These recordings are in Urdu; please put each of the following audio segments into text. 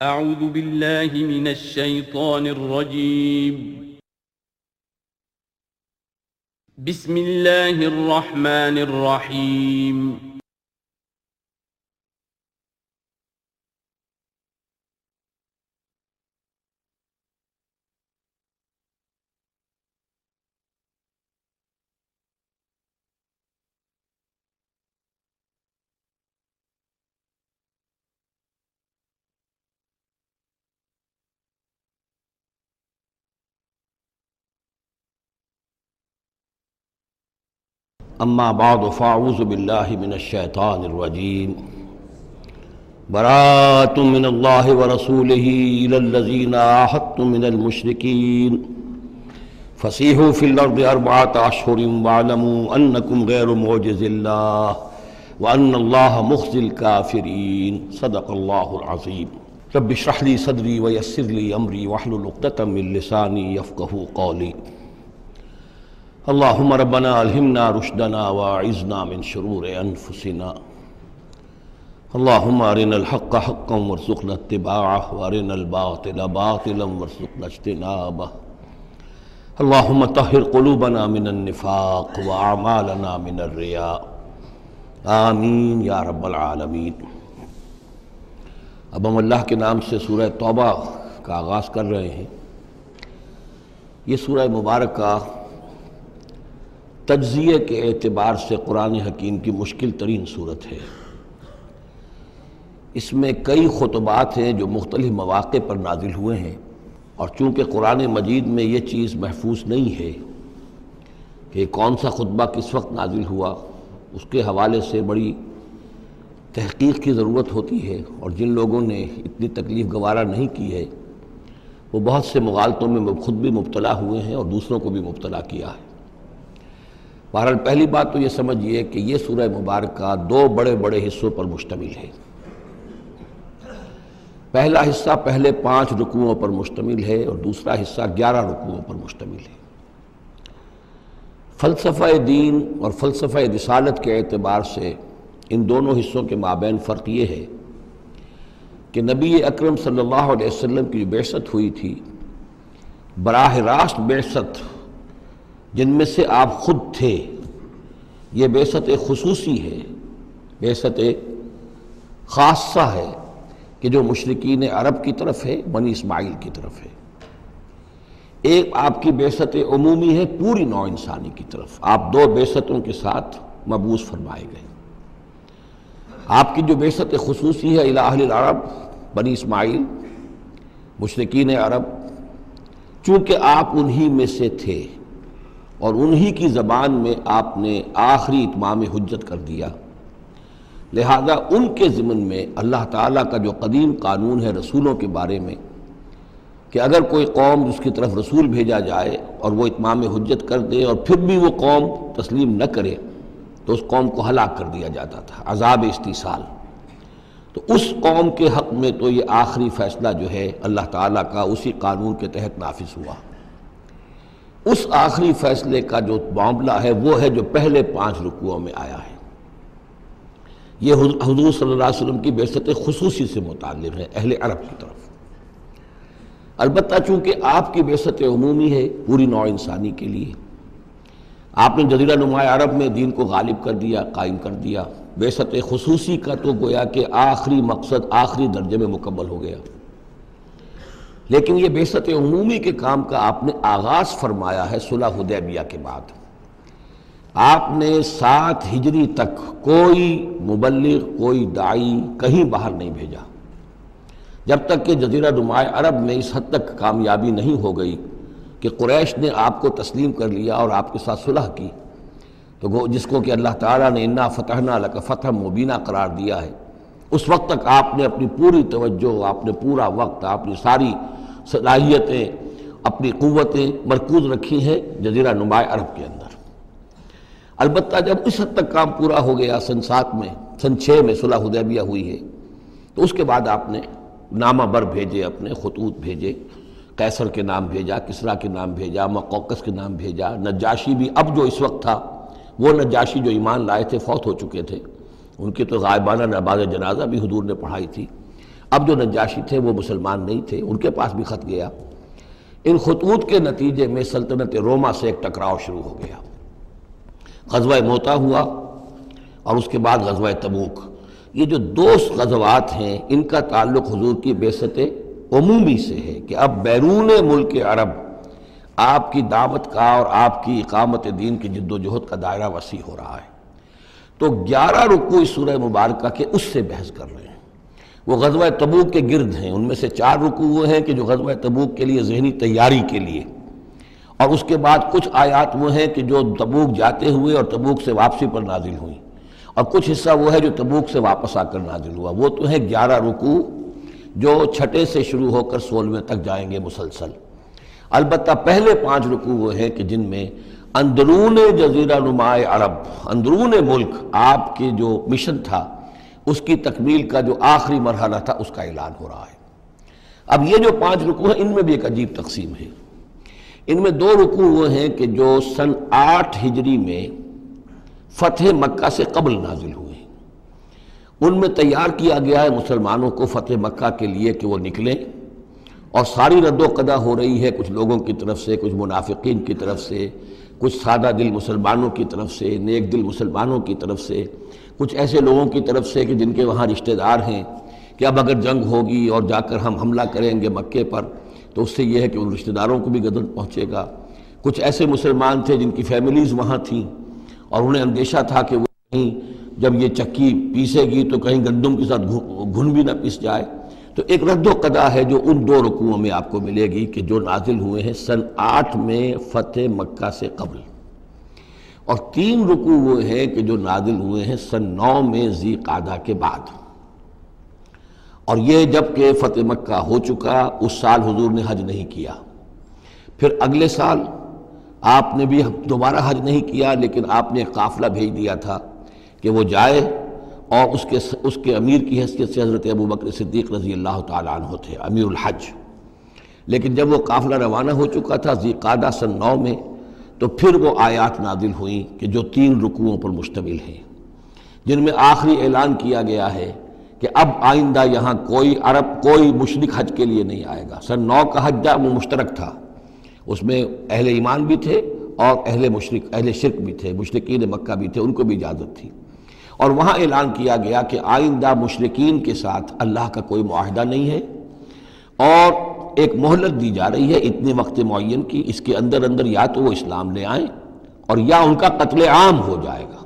اعوذ باللہ من الشیطان الرجیم بسم اللہ الرحمن الرحیم اما بعد فاعوذ باللہ من الشیطان الرجیم براءۃ من اللہ ورسولہ الی الذین عاہدتم من المشرکین فسیحوا فی الارض اربعۃ اشہر واعلموا انکم غیر معجز اللہ وان اللہ مخزی الکافرین صدق اللہ العظیم رب اشرح لی صدری ویسر لی امری واحلل عقدۃ من لسانی یفقہوا قولی اللہم ربنا الہمنا رشدنا واعذنا من شرور انفسنا اللہم ارنا الحق حقا وارزقنا اتباعہ وارنا الباطل باطلا وارزقنا اجتنابہ اللہم طہر قلوبنا من النفاق واعمالنا من الرياء آمین یا رب العالمین۔ اب ہم اللہ کے نام سے سورہ توبہ کا آغاز کر رہے ہیں۔ یہ سورہ مبارکہ تجزیے کے اعتبار سے قرآن حکیم کی مشکل ترین صورت ہے۔ اس میں کئی خطبات ہیں جو مختلف مواقع پر نازل ہوئے ہیں، اور چونکہ قرآن مجید میں یہ چیز محفوظ نہیں ہے کہ کون سا خطبہ کس وقت نازل ہوا، اس کے حوالے سے بڑی تحقیق کی ضرورت ہوتی ہے، اور جن لوگوں نے اتنی تکلیف گوارا نہیں کی ہے وہ بہت سے مغالطوں میں خود بھی مبتلا ہوئے ہیں اور دوسروں کو بھی مبتلا کیا ہے۔ بہرحال پہلی بات تو یہ سمجھیے کہ یہ سورہ مبارکہ دو بڑے بڑے حصوں پر مشتمل ہے۔ پہلا حصہ پہلے 5 رکوعوں پر مشتمل ہے اور دوسرا حصہ 11 رکوعوں پر مشتمل ہے۔ فلسفہ دین اور فلسفہ رسالت کے اعتبار سے ان دونوں حصوں کے مابین فرق یہ ہے کہ نبی اکرم صلی اللہ علیہ وسلم کی جو بعثت ہوئی تھی، براہ راست بعثت جن میں سے آپ خود تھے، یہ بعثت خصوصی ہے، بعثت خاصہ ہے کہ جو مشرکین عرب کی طرف ہے، بنی اسماعیل کی طرف ہے۔ ایک آپ کی بعثت عمومی ہے پوری نوع انسانی کی طرف۔ آپ دو بعثتوں کے ساتھ مبعوث فرمائے گئے۔ آپ کی جو بعثت خصوصی ہے الی اہل العرب، بنی اسماعیل، مشرکین عرب، چونکہ آپ انہی میں سے تھے اور انہی کی زبان میں آپ نے آخری اتمام حجت کر دیا، لہذا ان کے ضمن میں اللہ تعالیٰ کا جو قدیم قانون ہے رسولوں کے بارے میں کہ اگر کوئی قوم جس کی طرف رسول بھیجا جائے اور وہ اتمام حجت کر دے اور پھر بھی وہ قوم تسلیم نہ کرے تو اس قوم کو ہلاک کر دیا جاتا تھا، عذاب استیصال۔ تو اس قوم کے حق میں تو یہ آخری فیصلہ جو ہے اللہ تعالیٰ کا اسی قانون کے تحت نافذ ہوا۔ اس آخری فیصلے کا جو معاملہ ہے وہ ہے جو پہلے 5 رکوعوں میں آیا ہے۔ یہ حضور صلی اللہ علیہ وسلم کی بعثت خصوصی سے متعلق ہے اہل عرب کی طرف۔ البتہ چونکہ آپ کی بعثت عمومی ہے پوری نوع انسانی کے لیے، آپ نے جزیرہ نما عرب میں دین کو غالب کر دیا، قائم کر دیا۔ بعثت خصوصی کا تو گویا کہ آخری مقصد آخری درجے میں مکمل ہو گیا، لیکن یہ بعثت عمومی کے کام کا آپ نے آغاز فرمایا ہے صلح حدیبیہ کے بعد۔ آپ نے 7 ہجری تک کوئی مبلغ، کوئی داعی کہیں باہر نہیں بھیجا، جب تک کہ جزیرہ نما عرب میں اس حد تک کامیابی نہیں ہو گئی کہ قریش نے آپ کو تسلیم کر لیا اور آپ کے ساتھ صلح کی، تو جس کو کہ اللہ تعالیٰ نے انا فتحنا لک فتحا مبینا قرار دیا ہے، اس وقت تک آپ نے اپنی پوری توجہ، آپ نے پورا وقت، اپنی ساری صلاحیتیں، اپنی قوتیں مرکوز رکھی ہیں جزیرہ نما عرب کے اندر۔ البتہ جب اس حد تک کام پورا ہو گیا سن 7 میں، سن 6 میں صلح حدیبیہ ہوئی ہے، تو اس کے بعد آپ نے نامہ بر بھیجے، اپنے خطوط بھیجے، قیصر کے نام بھیجا، کسریٰ کے نام بھیجا، مقوقس کے نام بھیجا، نجاشی بھی اب جو اس وقت تھا، وہ نجاشی جو ایمان لائے تھے فوت ہو چکے تھے، ان کی تو غائبانہ نماز جنازہ بھی حضور نے پڑھائی تھی۔ اب جو نجاشی تھے وہ مسلمان نہیں تھے، ان کے پاس بھی خط گیا۔ ان خطوط کے نتیجے میں سلطنت روما سے ایک ٹکراؤ شروع ہو گیا۔ غزوہ موتا ہوا اور اس کے بعد غزوہ تبوک۔ یہ جو دو غزوات ہیں ان کا تعلق حضور کی بعثت عمومی سے ہے کہ اب بیرون ملک عرب آپ کی دعوت کا اور آپ کی اقامت دین کی جد و جہد کا دائرہ وسیع ہو رہا ہے۔ تو 11 رکوع اس سورہ مبارکہ کے اس سے بحث کر رہے ہیں، وہ غزوہ تبوک کے گرد ہیں۔ ان میں سے 4 رکوع وہ ہیں کہ جو غزوہ تبوک کے لیے ذہنی تیاری کے لیے، اور اس کے بعد کچھ آیات وہ ہیں کہ جو تبوک جاتے ہوئے اور تبوک سے واپسی پر نازل ہوئیں، اور کچھ حصہ وہ ہے جو تبوک سے واپس آ کر نازل ہوا۔ وہ تو ہیں 11 رکوع جو 6 سے شروع ہو کر 16 تک جائیں گے مسلسل۔ البتہ پہلے 5 رکوع وہ ہیں کہ جن میں اندرون جزیرہ نما عرب، اندرون ملک آپ کے جو مشن تھا اس کی تکمیل کا جو آخری مرحلہ تھا اس کا اعلان ہو رہا ہے۔ اب یہ جو 5 رکوع ہیں ان میں بھی ایک عجیب تقسیم ہے۔ ان میں 2 رکوع وہ ہیں کہ جو سن 8 ہجری میں فتح مکہ سے قبل نازل ہوئے، ان میں تیار کیا گیا ہے مسلمانوں کو فتح مکہ کے لیے کہ وہ نکلیں، اور ساری رد و قدا ہو رہی ہے کچھ لوگوں کی طرف سے، کچھ منافقین کی طرف سے، کچھ سادہ دل مسلمانوں کی طرف سے، نیک دل مسلمانوں کی طرف سے، کچھ ایسے لوگوں کی طرف سے کہ جن کے وہاں رشتہ دار ہیں کہ اب اگر جنگ ہوگی اور جا کر ہم حملہ کریں گے مکے پر تو اس سے یہ ہے کہ ان رشتہ داروں کو بھی غضب پہنچے گا۔ کچھ ایسے مسلمان تھے جن کی فیملیز وہاں تھیں اور انہیں اندیشہ تھا کہ وہ کہیں جب یہ چکی پیسے گی تو کہیں گندم کے ساتھ گھن بھی نہ پیس جائے۔ تو ایک رد و قدا ہے جو ان 2 رکوعوں میں آپ کو ملے گی کہ جو نازل ہوئے ہیں سن 8 میں فتح مکہ سے قبل، اور 3 رکوع وہ ہیں کہ جو نازل ہوئے ہیں سن 9 میں ذی قعدہ کے بعد۔ اور یہ جب کہ فتح مکہ ہو چکا، اس سال حضور نے حج نہیں کیا، پھر اگلے سال آپ نے بھی دوبارہ حج نہیں کیا، لیکن آپ نے ایک قافلہ بھیج دیا تھا کہ وہ جائے، اور اس کے امیر کی حیثیت سے حضرت ابوبکر صدیق رضی اللہ تعالیٰ عنہ تھے امیر الحج۔ لیکن جب وہ قافلہ روانہ ہو چکا تھا ذی قعدہ سن 9 میں، تو پھر وہ آیات نازل ہوئیں کہ جو 3 رکوعوں پر مشتمل ہیں، جن میں آخری اعلان کیا گیا ہے کہ اب آئندہ یہاں کوئی مشرک حج کے لیے نہیں آئے گا۔ سن 9 کا حج وہ مشترک تھا، اس میں اہل ایمان بھی تھے اور اہل شرک بھی تھے، مشرکین مکہ بھی تھے، ان کو بھی اجازت تھی۔ اور وہاں اعلان کیا گیا کہ آئندہ مشرکین کے ساتھ اللہ کا کوئی معاہدہ نہیں ہے، اور ایک مہلت دی جا رہی ہے اتنے وقت معین کی، اس کے اندر یا تو وہ اسلام لے آئیں اور یا ان کا قتل عام ہو جائے گا۔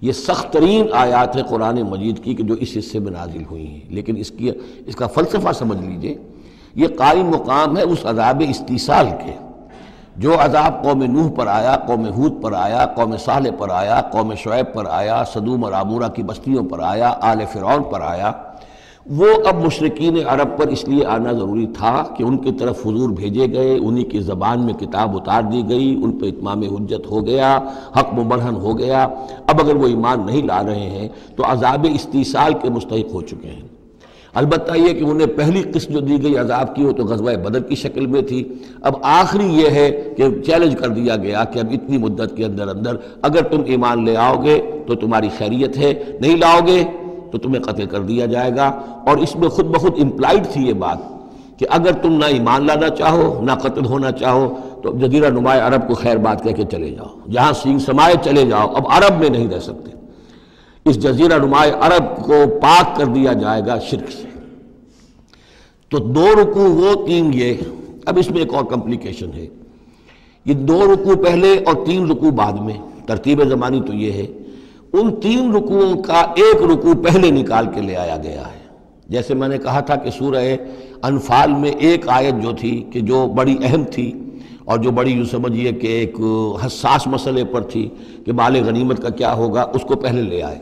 یہ سخت ترین آیات ہے قرآن مجید کی کہ جو اس حصے میں نازل ہوئی ہیں، لیکن اس کا فلسفہ سمجھ لیجئے، یہ قائم مقام ہے اس عذاب استیصال کے جو عذاب قوم نوح پر آیا، قوم ہود پر آیا، قوم صالح پر آیا، قوم شعیب پر آیا، سدوم اور عمورہ کی بستیوں پر آیا، آل فرعون پر آیا۔ وہ اب مشرکین عرب پر اس لیے آنا ضروری تھا کہ ان کی طرف حضور بھیجے گئے، انہی کی زبان میں کتاب اتار دی گئی، ان پہ اتمام حجت ہو گیا، حق مبرہن ہو گیا۔ اب اگر وہ ایمان نہیں لا رہے ہیں تو عذاب استیصال کے مستحق ہو چکے ہیں۔ البتہ یہ کہ انہیں پہلی قسط جو دی گئی عذاب کی وہ تو غزوہ بدر کی شکل میں تھی، اب آخری یہ ہے کہ چیلنج کر دیا گیا کہ اب اتنی مدت کے اندر اگر تم ایمان لے آؤ گے تو تمہاری خیریت ہے، نہیں لاؤ گے تو تمہیں قتل کر دیا جائے گا۔ اور اس میں خود بخود امپلائڈ تھی یہ بات کہ اگر تم نہ ایمان لانا چاہو نہ قتل ہونا چاہو تو جزیرہ نما عرب کو خیر بات کہہ کے چلے جاؤ، جہاں سینگ سمائے چلے جاؤ، اب عرب میں نہیں رہ سکتے۔ اس جزیرہ نما عرب کو پاک کر دیا جائے گا شرک سے۔ تو 2 رکوع وہ 3 یہ، اب اس میں ایک اور کمپلیکیشن ہے، یہ 2 رکوع پہلے اور 3 رکوع بعد میں، ترتیب زمانی تو یہ ہے، ان 3 رکوعوں کا ایک رکوع پہلے نکال کے لے آیا گیا ہے۔ جیسے میں نے کہا تھا کہ سورہ انفال میں ایک آیت جو تھی کہ جو بڑی اہم تھی اور جو بڑی یوں سمجھیے کہ ایک حساس مسئلے پر تھی کہ مال غنیمت کا کیا ہوگا، اس کو پہلے لے آئے،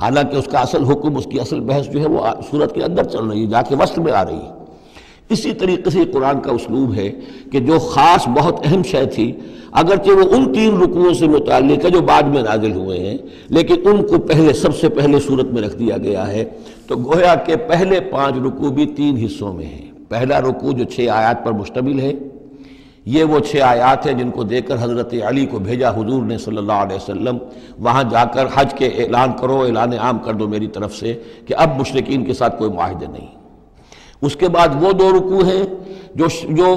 حالانکہ اس کا اصل حکم، اس کی اصل بحث جو ہے وہ سورت کے اندر چل رہی ہے، جا کے وسط میں آ رہی ہے۔ اسی طریقے سے قرآن کا اسلوب ہے کہ جو خاص بہت اہم شے تھی، اگرچہ وہ ان 3 رکوعوں سے متعلق ہے جو بعد میں نازل ہوئے ہیں، لیکن ان کو پہلے سب سے پہلے صورت میں رکھ دیا گیا ہے۔ تو گویا کہ پہلے 5 رکوع بھی 3 حصوں میں ہیں۔ پہلا رکوع جو 6 آیات پر مشتمل ہے، یہ وہ 6 آیات ہیں جن کو دے کر حضرت علی کو بھیجا حضور نے صلی اللہ علیہ وسلم، وہاں جا کر حج کے اعلان کرو، اعلان عام کر دو میری طرف سے کہ اب مشرکین کے ساتھ کوئی معاہدے نہیں۔ اس کے بعد وہ 2 رکوع ہیں جو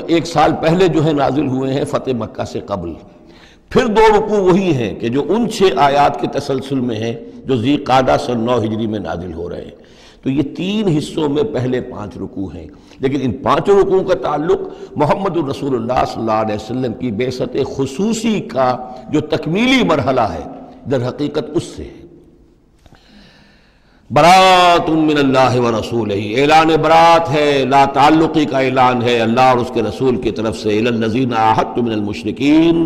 ایک سال پہلے جو ہے نازل ہوئے ہیں فتح مکہ سے قبل. پھر 2 رکوع وہی ہیں کہ جو ان 6 آیات کے تسلسل میں ہیں جو ذی قعدہ سن 9 ہجری میں نازل ہو رہے ہیں. تو یہ 3 حصوں میں پہلے 5 رکوع ہیں، لیکن ان 5 رکوعوں کا تعلق محمد الرسول اللہ صلی اللہ علیہ وسلم کی بعثت خصوصی کا جو تکمیلی مرحلہ ہے در حقیقت اس سے ہے. برات من اللہ ورسولہ، اعلان برات ہے، لا تعلقی کا اعلان ہے اللہ اور اس کے رسول کی طرف سے. الی الذین عاہدتم من المشرکین،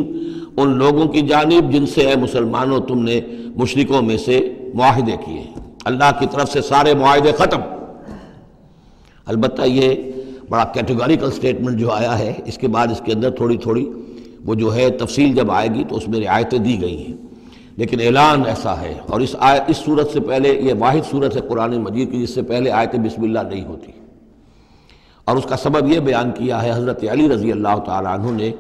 ان لوگوں کی جانب جن سے اے مسلمانوں تم نے مشرکوں میں سے معاہدے کیے. اللہ کی طرف سے سارے معاہدے ختم. البتہ یہ بڑا کیٹیگوریکل سٹیٹمنٹ جو آیا ہے، اس کے بعد اس کے اندر تھوڑی تھوڑی وہ جو ہے تفصیل جب آئے گی تو اس میں رعایتیں دی گئی ہیں، لیکن اعلان ایسا ہے. اور اس صورت سے پہلے، یہ واحد صورت ہے قرآن مجید کی جس سے پہلے آیت بسم اللہ نہیں ہوتی، اور اس کا سبب یہ بیان کیا ہے حضرت علی رضی اللہ تعالیٰ عنہ نے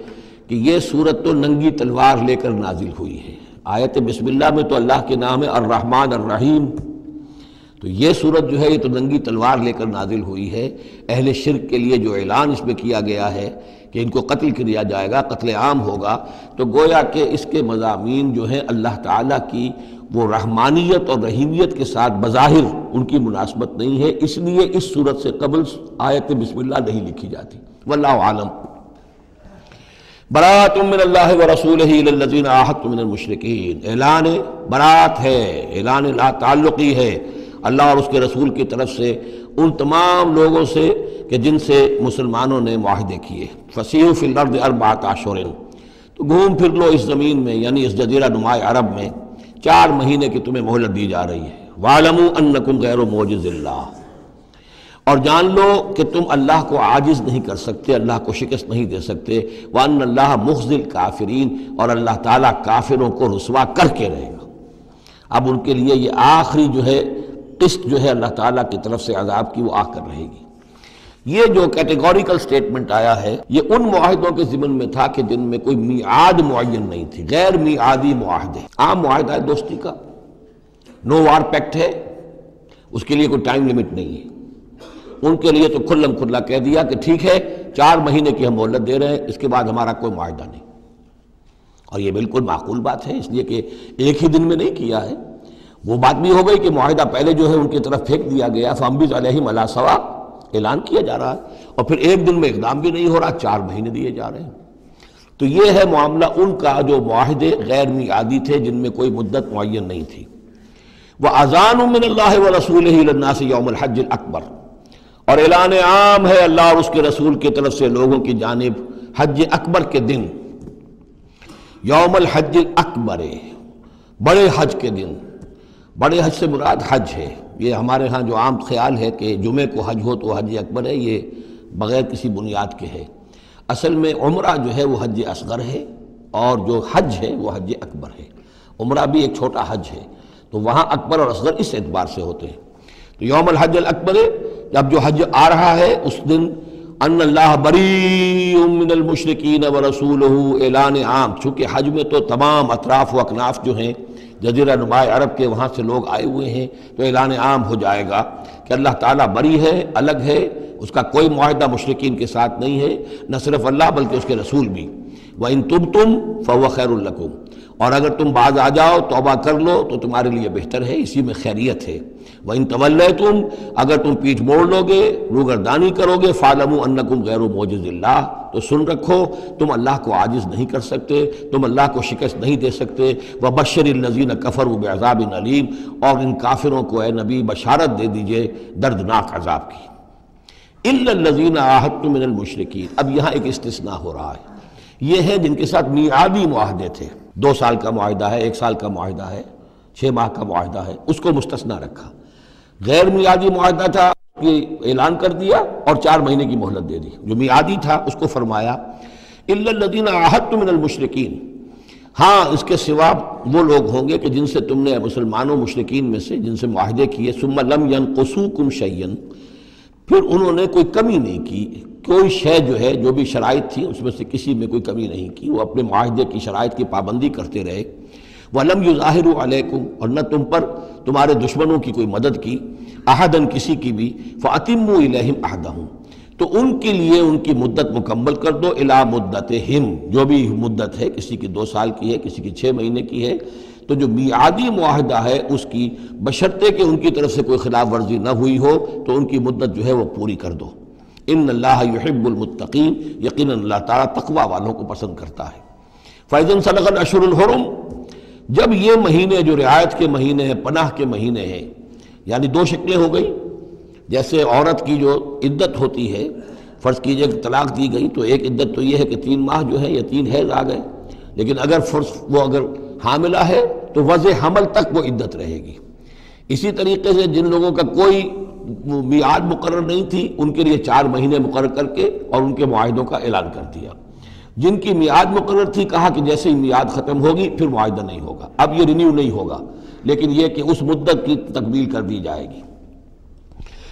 کہ یہ صورت تو ننگی تلوار لے کر نازل ہوئی ہے. آیت بسم اللہ میں تو اللہ کے نام ہے الرحمن الرحیم، تو یہ صورت جو ہے یہ تو ننگی تلوار لے کر نازل ہوئی ہے. اہل شرک کے لیے جو اعلان اس میں کیا گیا ہے کہ ان کو قتل کیا جائے گا، قتل عام ہوگا، تو گویا کہ اس کے مضامین جو ہیں اللہ تعالیٰ کی وہ رحمانیت اور رحیمیت کے ساتھ بظاہر ان کی مناسبت نہیں ہے، اس لیے اس صورت سے قبل آیت بسم اللہ نہیں لکھی جاتی. واللہ عالم. برات من اللہ ورسولہ الی الذین عاہدتم من المشرکین، اعلان برات ہے، اعلان لا تعلقی ہے اللہ اور اس کے رسول کی طرف سے ان تمام لوگوں سے کہ جن سے مسلمانوں نے معاہدے کیے. فسیحوا فی الارض 4 اشہر، تو گھوم پھر لو اس زمین میں، یعنی اس جزیرہ نما عرب میں 4 مہینے کی تمہیں مہلت دی جا رہی ہے. وَاعْلَمُوا أَنَّكُمْ غَيْرُ مُعْجِزِ اللَّهِ، اور جان لو کہ تم اللہ کو عاجز نہیں کر سکتے، اللہ کو شکست نہیں دے سکتے. وَأَنَّ اللَّهَ مُخْزِي الْكَافِرِينَ، اور اللہ تعالیٰ کافروں کو رسوا کر کے رہے گا. اب ان کے لیے یہ آخری جو ہے قسط جو ہے اللہ تعالیٰ کی طرف سے عذاب کی وہ آ کر رہے گی. یہ جو کیٹیگوریکل سٹیٹمنٹ آیا ہے یہ ان معاہدوں کے ضمن میں تھا کہ جن میں کوئی میعاد معین نہیں تھی، غیر میعادی معاہدے. عام معاہدہ ہے دوستی کا، نو وار پیکٹ ہے، اس کے لیے کوئی ٹائم لمٹ نہیں ہے. ان کے لیے تو کھلم کھلا کہہ دیا کہ ٹھیک ہے 4 مہینے کی ہم مہلت دے رہے ہیں، اس کے بعد ہمارا کوئی معاہدہ نہیں. اور یہ بالکل معقول بات ہے، اس لیے کہ ایک ہی دن میں نہیں کیا ہے. وہ بات بھی ہو گئی کہ معاہدہ پہلے جو ہے ان کی طرف پھینک دیا گیا، فَأَنبِذْ عَلَيْهِمْ عَلَىٰ سَوَاءٍ، اعلان کیا جا رہا ہے، اور پھر ایک دن میں اقدام بھی نہیں ہو رہا، 4 مہینے دیے جا رہے ہیں. تو یہ ہے معاملہ ان کا جو معاہدے غیر میعادی تھے جن میں کوئی مدت معین نہیں تھی. وَأَذَانٌ مِّنَ اللَّهِ وَرَسُولِهِ إِلَى النَّاسِ يَوْمَ الْحَجِّ الْأَكْبَرِ، اور اعلان عام ہے اللہ اور اس کے رسول کی طرف سے لوگوں کی جانب حج اکبر کے دن. یوم الحج الاکبر، بڑے حج کے دن. بڑے حج سے مراد حج ہے. یہ ہمارے ہاں جو عام خیال ہے کہ جمعے کو حج ہو تو حج اکبر ہے، یہ بغیر کسی بنیاد کے ہے. اصل میں عمرہ جو ہے وہ حج اصغر ہے، اور جو حج ہے وہ حج اکبر ہے. عمرہ بھی ایک چھوٹا حج ہے، تو وہاں اکبر اور اصغر اس اعتبار سے ہوتے ہیں. تو یوم الحج الاکبر، جب جو حج آ رہا ہے اس دن ان اللہ بریء من المشرکین ورسولہ، اعلان عام. چونکہ حج میں تو تمام اطراف و اکناف جو ہیں جزیرہ نما عرب کے وہاں سے لوگ آئے ہوئے ہیں، تو اعلان عام ہو جائے گا کہ اللہ تعالیٰ بری ہے، الگ ہے، اس کا کوئی معاہدہ مشرکین کے ساتھ نہیں ہے، نہ صرف اللہ بلکہ اس کے رسول بھی. وَإِن تُبْتُمْ فَهُوَ خَيْرٌ لَكُمْ، اور اگر تم باز آ جاؤ، توبہ کر لو تو تمہارے لیے بہتر ہے، اسی میں خیریت ہے. وَإِن تَوَلَّيْتُمْ، اگر تم پیٹھ موڑ لو گے، روگردانی کرو گے، فَاعْلَمُوا أَنَّكُمْ غَيْرُ مُعْجِزِ اللَّهِ، تو سن رکھو تم اللہ کو عاجز نہیں کر سکتے، تم اللہ کو شکست نہیں دے سکتے. وَبَشِّرِ الَّذِينَ كَفَرُوا بِعَذَابٍ أَلِيمٍ، اور ان کافروں کو اے نبی بشارت دے دیجئے دردناک عذاب کی. إِلَّا الَّذِينَ عَاهَدتُّم مِّنَ الْمُشْرِكِينَ، اب یہاں ایک استثناء ہو رہا ہے. یہ ہے جن کے ساتھ میعادی معاہدے تھے، 2 سال کا معاہدہ ہے، 1 سال کا معاہدہ ہے، 6 ماہ کا معاہدہ ہے، اس کو مستثنیٰ رکھا. غیر میعادی معاہدہ تھا، یہ اعلان کر دیا اور 4 مہینے کی مہلت دے دی. جو میعادی تھا اس کو فرمایا إِلَّا الَّذِينَ عَاهَدتُّم مِّنَ الْمُشْرِكِينَ، ہاں اس کے سوا وہ لوگ ہوں گے کہ جن سے تم نے مسلمانوں مشرکین میں سے جن سے معاہدے کیے، ثُمَّ لَمْ يَنْقُصُوكُمْ شَيْئًا، پھر انہوں نے کوئی کمی نہیں کی، کوئی شے جو ہے جو بھی شرائط تھی اس میں سے کسی میں کوئی کمی نہیں کی، وہ اپنے معاہدے کی شرائط کی پابندی کرتے رہے. وَلَمْ يُظَاهِرُوا عَلَيْكُمْ، اور نہ تم پر تمہارے دشمنوں کی کوئی مدد کی، احدن کسی کی بھی، فَأَتِمُّوا إِلَيْهِمْ عَهْدَهُمْ، تو ان کے لیے ان کی مدت مکمل کر دو، اِلیٰ مدتہم، جو بھی مدت ہے، کسی کی 2 سال کی ہے، کسی کی 6 مہینے کی ہے، تو جو میعادی معاہدہ ہے اس کی بشرطے کہ ان کی طرف سے کوئی خلاف ورزی نہ ہوئی ہو تو ان کی مدت جو ہے وہ پوری کر دو۔ ان اللہ یحب المتقین، یقیناً اللہ تعالیٰ تقوی والوں کو پسند کرتا ہے۔ فَإِذَا انسَلَخَ الْأَشْهُرُ الْحُرُمُ، جب یہ مہینے جو رعایت کے مہینے ہیں، پناہ کے مہینے ہیں، یعنی 2 شکلیں ہو گئی، جیسے عورت کی جو عدت ہوتی ہے، فرض کیجئے کہ طلاق دی گئی تو ایک عدت تو یہ ہے کہ 3 ماہ جو ہے یا 3 حیض آ گئے، لیکن اگر وہ اگر حاملہ ہے تو وضع حمل تک وہ عدت رہے گی۔ اسی طریقے سے جن لوگوں کا کوئی میعاد مقرر نہیں تھی ان کے لیے 4 مہینے مقرر کر کے اور ان کے معاہدوں کا اعلان کر دیا۔ جن کی میعاد مقرر تھی کہا کہ جیسے ہی میعاد ختم ہوگی پھر معاہدہ نہیں ہوگا، اب یہ رینیو نہیں ہوگا، لیکن یہ کہ اس مدت کی تکمیل کر دی جائے گی۔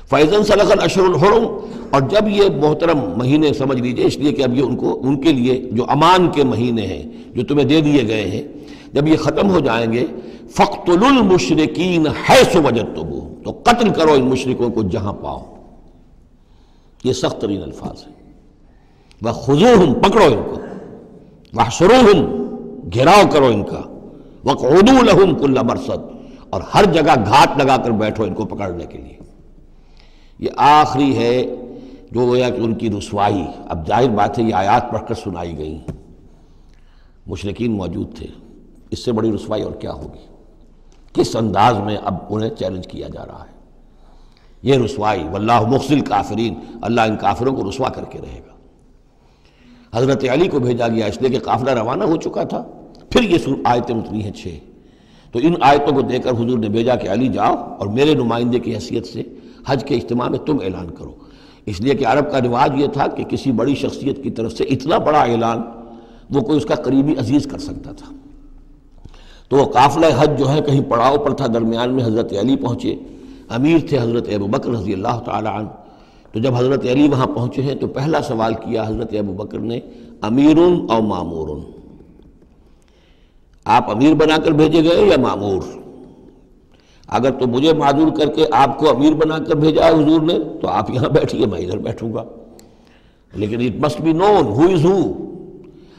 فَإِذَا انسَلَخَ الْأَشْهُرُ الْحُرُمُ، اور جب یہ محترم مہینے سمجھ لیجئے، اس لیے کہ اب یہ ان کے لیے جو امان کے مہینے ہیں جو تمہیں دے دیے گئے ہیں، جب یہ ختم ہو جائیں گے، فَاقْتُلُوا الْمُشْرِكِينَ حَيْثُ وَجَدتُّمُوهُمْ، تو قتل کرو ان مشرکوں کو جہاں پاؤ۔ یہ سخت ترین الفاظ ہیں۔ وَخُذُوهُمْ، پکڑو ان کو، وَاحْصُرُوهُمْ، گھیراؤ کرو ان کا، وَاقْعُدُوا لَهُمْ كُلَّ مَرْصَدٍ، اور ہر جگہ گھات لگا کر بیٹھو ان کو پکڑنے کے لیے۔ یہ آخری ہے جو گویا کہ ان کی رسوائی، اب ظاہر بات ہے یہ آیات پڑھ کر سنائی گئی، مشرکین موجود تھے، اس سے بڑی رسوائی اور کیا ہوگی؟ کس انداز میں اب انہیں چیلنج کیا جا رہا ہے؟ یہ رسوائی، واللہ مخزی الکافرین، اللہ ان کافروں کو رسوا کر کے رہے گا۔ حضرت علی کو بھیجا گیا اس لیے کہ قافلہ روانہ ہو چکا تھا، پھر یہ آیتیں اتری ہیں 6، تو ان آیتوں کو دے کر حضور نے بھیجا کہ علی جاؤ اور میرے نمائندے کی حیثیت سے حج کے اجتماع میں تم اعلان کرو، اس لیے کہ عرب کا رواج یہ تھا کہ کسی بڑی شخصیت کی طرف سے اتنا بڑا اعلان وہ کوئی اس کا قریبی عزیز کر سکتا تھا۔ تو وہ قافلہ حج جو ہے کہیں پڑاؤ پر تھا، درمیان میں حضرت علی پہنچے، امیر تھے حضرت ابوبکر رضی اللہ تعالی عنہ، تو جب حضرت علی وہاں پہنچے ہیں تو پہلا سوال کیا حضرت ابوبکر نے، امیرن او مامورن، آپ امیر بنا کر بھیجے گئے یا مامور؟ اگر تو مجھے معذور کر کے آپ کو امیر بنا کر بھیجا ہے حضور نے تو آپ یہاں بیٹھیے، میں ادھر بیٹھوں گا، لیکن اٹ مسٹ بی نون ہو از ہو،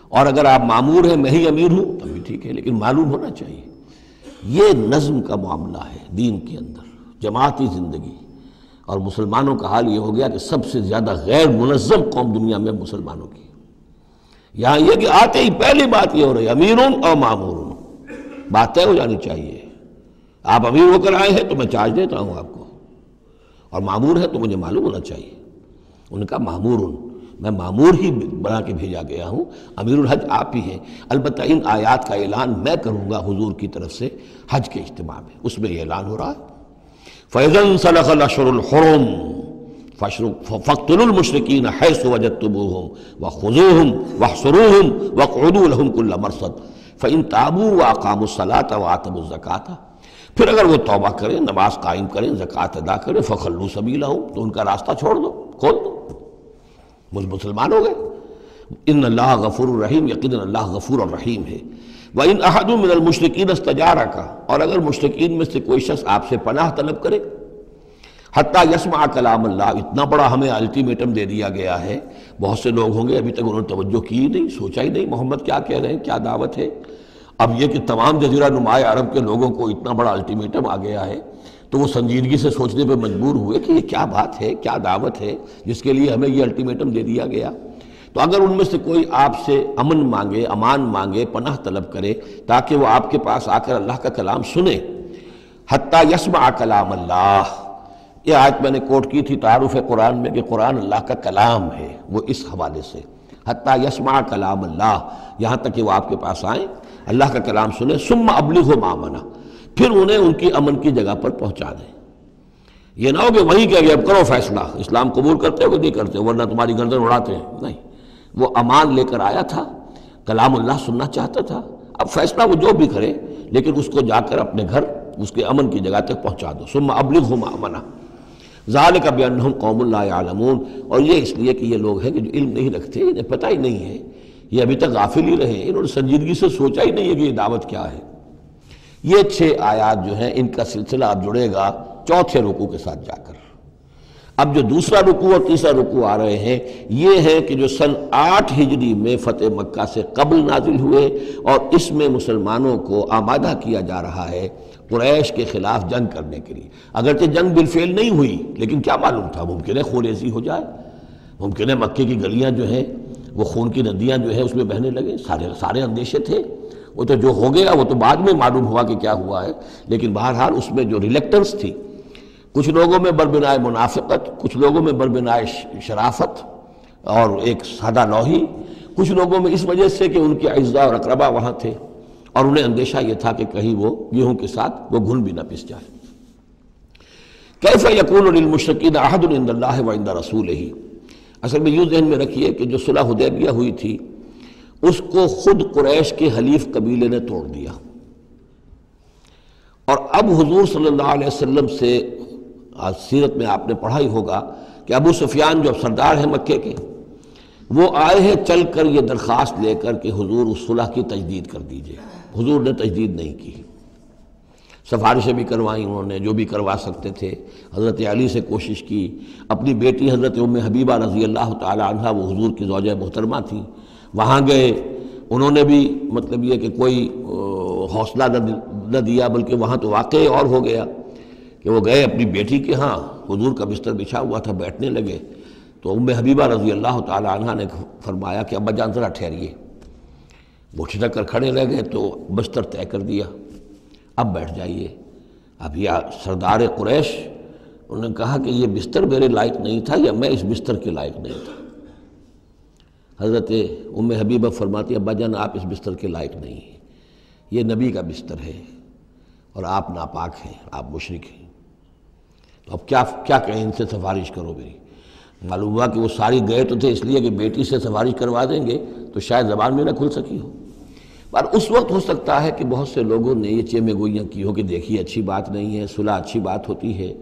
اور اگر آپ معمور ہیں میں ہی امیر ہوں تب بھی ٹھیک ہے، لیکن معلوم ہونا چاہیے۔ یہ نظم کا معاملہ ہے دین کے اندر، جماعتی زندگی، اور مسلمانوں کا حال یہ ہو گیا کہ سب سے زیادہ غیر منظم قوم دنیا میں مسلمانوں کی۔ یہاں یہ کہ آتے ہی پہلی بات یہ ہو رہی ہے امیرون اور معمورون، بات طے ہو جانی چاہیے، آپ امیر ہو کر آئے ہیں تو میں چارج دیتا ہوں آپ کو، اور معمور ہے تو مجھے معلوم ہونا چاہیے۔ ان کا معمورن، میں معمور ہی بنا کے بھیجا گیا ہوں، امیر الحج آپ ہی ہیں، البتہ ان آیات کا اعلان میں کروں گا حضور کی طرف سے حج کے اجتماع میں، اس میں یہ اعلان ہو رہا ہے۔ فَإِذَا انسَلَخَ الْأَشْهُرُ الْحُرُمُ فَاقْتُلُوا الْمُشْرِكِينَ حَيْثُ وَجَدتُّمُوهُمْ وَخُذُوهُمْ وَاحْصُرُوهُمْ وَاقْعُدُوا لَهُمْ كُلَّ مَرْصَدٍ فَإِن تَابُوا وَأَقَامُوا الصَّلَاةَ وَآتَوُا الزَّكَاةَ، پھر اگر وہ توبہ کریں، نماز قائم کریں، زکوٰۃ ادا کریں، فَخَلُّوا سَبِيلَهُمْ، تو ان کا راستہ چھوڑ دو، کھول دو، مسلمان ہو گئے۔ ان اللہ غفور الرحیم، یقیناً اللہ غفور الرحیم ہے۔ وَإِنْ أَحَدٌ مِّنَ الْمُشْرِكِينَ اسْتَجَارَكَ، اور اگر مشرکین میں سے کوئی شخص آپ سے پناہ طلب کرے، حتیٰ یسمع کلام اللہ، اتنا بڑا ہمیں الٹیمیٹم دے دیا گیا ہے، بہت سے لوگ ہوں گے ابھی تک انہوں نے توجہ کی نہیں، سوچا ہی نہیں محمد کیا کہہ رہے ہیں، کیا دعوت ہے۔ اب یہ کہ تمام جزیرہ نماء عرب کے لوگوں کو اتنا بڑا الٹیمیٹم آ گیا ہے تو وہ سنجیدگی سے سوچنے پہ مجبور ہوئے کہ یہ کیا بات ہے، کیا دعوت ہے جس کے لیے ہمیں یہ الٹیمیٹم دے دیا گیا۔ تو اگر ان میں سے کوئی آپ سے امن مانگے، امان مانگے، پناہ طلب کرے تاکہ وہ آپ کے پاس آ کر اللہ کا کلام سنے، حتیٰ یسمع کلام اللہ، یہ آیت میں نے کوٹ کی تھی تعارف قرآن میں کہ قرآن اللہ کا کلام ہے، وہ اس حوالے سے حتیٰ یسمع کلام اللہ، یہاں تک کہ وہ آپ کے پاس آئیں، اللہ کا کلام سنیں، ثم ابلغہ مامنہ، پھر انہیں ان کی امن کی جگہ پر پہنچا دیں۔ یہ نہ ہو کہ وہیں کہہ گیا اب کرو فیصلہ، اسلام قبول کرتے ہو کہ نہیں کرتے، ورنہ تمہاری گردن اڑاتے ہیں، نہیں، وہ امان لے کر آیا تھا، کلام اللہ سننا چاہتا تھا، اب فیصلہ وہ جو بھی کرے لیکن اس کو جا کر اپنے گھر اس کے امن کی جگہ تک پہنچا دو۔ ثم ابلغہ مامنہ ذالک بانہم قوم لا یعلمون، اور یہ اس لیے کہ یہ لوگ ہیں کہ جو علم نہیں رکھتے، انہیں پتہ ہی نہیں ہے، یہ ابھی تک غافل ہی رہے، انہوں نے سنجیدگی سے سوچا ہی نہیں ہے کہ یہ دعوت کیا ہے۔ یہ 6 آیات جو ہیں ان کا سلسلہ اب جڑے گا چوتھے رکوع کے ساتھ جا کر۔ اب جو دوسرا رکوع اور تیسرا رکوع آ رہے ہیں یہ ہے کہ جو سن 8 ہجری میں فتح مکہ سے قبل نازل ہوئے، اور اس میں مسلمانوں کو آمادہ کیا جا رہا ہے قریش کے خلاف جنگ کرنے کے لیے۔ اگرچہ جنگ بالفعل نہیں ہوئی لیکن کیا معلوم تھا، ممکن ہے خونریزی ہو جائے، ممکن ہے مکے کی گلیاں جو ہیں وہ خون کی ندیاں جو ہیں اس میں بہنے لگے، سارے اندیشے تھے۔ وہ تو جو ہو گیا وہ تو بعد میں معلوم ہوا کہ کیا ہوا ہے، لیکن بہرحال اس میں جو ریلیکٹنس تھی، کچھ لوگوں میں بربنائے منافقت، کچھ لوگوں میں بربنائے شرافت اور ایک سادہ لوحی، کچھ لوگوں میں اس وجہ سے کہ ان کے اعزاء اور اقربا وہاں تھے اور انہیں اندیشہ یہ تھا کہ کہیں وہ گیہوں کے ساتھ وہ گھن بھی نہ پس جائے۔ کیف یکون للمشرکین عہد عند اللہ وعند رسولہ، اصل میں یوں ذہن میں رکھیے کہ جو صلح حدیبیہ ہوئی تھی اس کو خود قریش کے حلیف قبیلے نے توڑ دیا، اور اب حضور صلی اللہ علیہ وسلم سے سیرت میں آپ نے پڑھا ہی ہوگا کہ ابو سفیان جو سردار ہیں مکے کے، وہ آئے ہیں چل کر یہ درخواست لے کر کہ حضور اس صلح کی تجدید کر دیجئے۔ حضور نے تجدید نہیں کی، سفارشیں بھی کروائیں انہوں نے جو بھی کروا سکتے تھے، حضرت علی سے کوشش کی، اپنی بیٹی حضرت ام حبیبہ رضی اللہ تعالی عنہا وہ حضور کی زوجہ محترمہ تھیں، وہاں گئے، انہوں نے بھی مطلب یہ کہ کوئی حوصلہ نہ دیا، بلکہ وہاں تو واقعی اور ہو گیا کہ وہ گئے اپنی بیٹی کے ہاں، حضور کا بستر بچھا ہوا تھا، بیٹھنے لگے تو ام حبیبہ رضی اللہ تعالی عنہا نے فرمایا کہ ابا جان ذرا ٹھہریے، وہ ٹھٹک کر کھڑے رہ گئے تو بستر طے کر دیا، اب بیٹھ جائیے۔ اب یہ سردار قریش، انہوں نے کہا کہ یہ بستر میرے لائق نہیں تھا یا میں اس بستر کے لائق نہیں تھا۔ حضرت ام حبیبہ فرماتی ابا جان آپ اس بستر کے لائق نہیں ہیں، یہ نبی کا بستر ہے اور آپ ناپاک ہیں، آپ مشرک ہیں، تو اب کیا کہیں، ان سے سفارش کرو میری۔ معلوم ہوا کہ وہ ساری گئے تو تھے اس لیے کہ بیٹی سے سفارش کروا دیں گے تو شاید زبان میں نہ کھل سکی ہو، پر اس وقت ہو سکتا ہے کہ بہت سے لوگوں نے یہ چیمے گوئیاں کی ہو کہ دیکھیے اچھی بات نہیں ہے، صلح اچھی بات ہوتی ہے،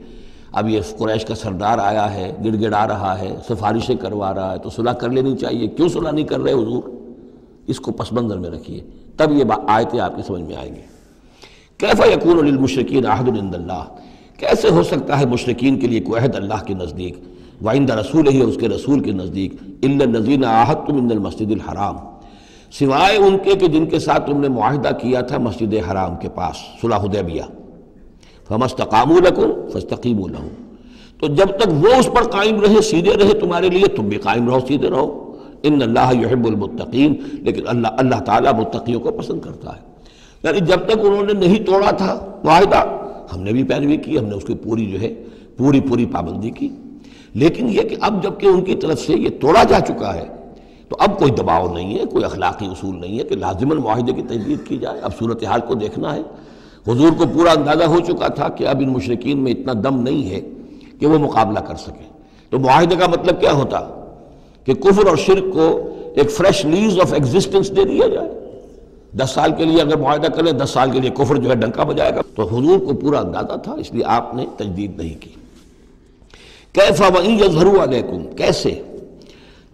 اب یہ قریش کا سردار آیا ہے، گڑ گڑا رہا ہے، سفارشیں کروا رہا ہے، تو صلح کر لینی چاہیے، کیوں صلح نہیں کر رہے حضور؟ اس کو پس منظر میں رکھیے، تب یہ آیتیں آپ کی سمجھ میں آئیں گی۔ کیف یکون للمشرکین عہد عند اللہ، کیسے ہو سکتا ہے مشرکین کے لیے کوئی عہد اللہ کے نزدیک، وعند رسولہ اور اس کے رسول کے نزدیک، الا الذین عاہدتم من المسجد الحرام، سوائے ان کے کہ جن کے ساتھ تم نے معاہدہ کیا تھا مسجد حرام کے پاس، صلح حدیبیہ، فما استقاموا لکم فاستقیموا لہم، تو جب تک وہ اس پر قائم رہے، سیدھے رہے تمہارے لیے، تم بھی قائم رہو، سیدھے رہو۔ ان اللہ یحب المتقین، لیکن اللہ تعالیٰ متقیوں کو پسند کرتا ہے۔ یعنی جب تک انہوں نے نہیں توڑا تھا معاہدہ، ہم نے بھی پیروی کی، ہم نے اس کی پوری جو ہے پوری پابندی کی، لیکن یہ کہ اب جب کہ ان کی طرف سے یہ توڑا جا چکا ہے تو اب کوئی دباؤ نہیں ہے، کوئی اخلاقی اصول نہیں ہے کہ لازماً معاہدے کی تجدید کی جائے، اب صورتحال کو دیکھنا ہے۔ حضور کو پورا اندازہ ہو چکا تھا کہ اب ان مشرکین میں اتنا دم نہیں ہے کہ وہ مقابلہ کر سکیں، تو معاہدے کا مطلب کیا ہوتا کہ کفر اور شرک کو ایک فریش لیز آف ایگزسٹنس دے دیا جائے، 10 سال کے لیے اگر معاہدہ کریں 10 سال کے لیے کفر جو ہے ڈنکا بجائے گا، تو حضور کو پورا اندازہ تھا، اس لیے آپ نے تجدید نہیں کی۔ کیف وَإِن يَظْهَرُوا عَلَيْكُمْ، کیسے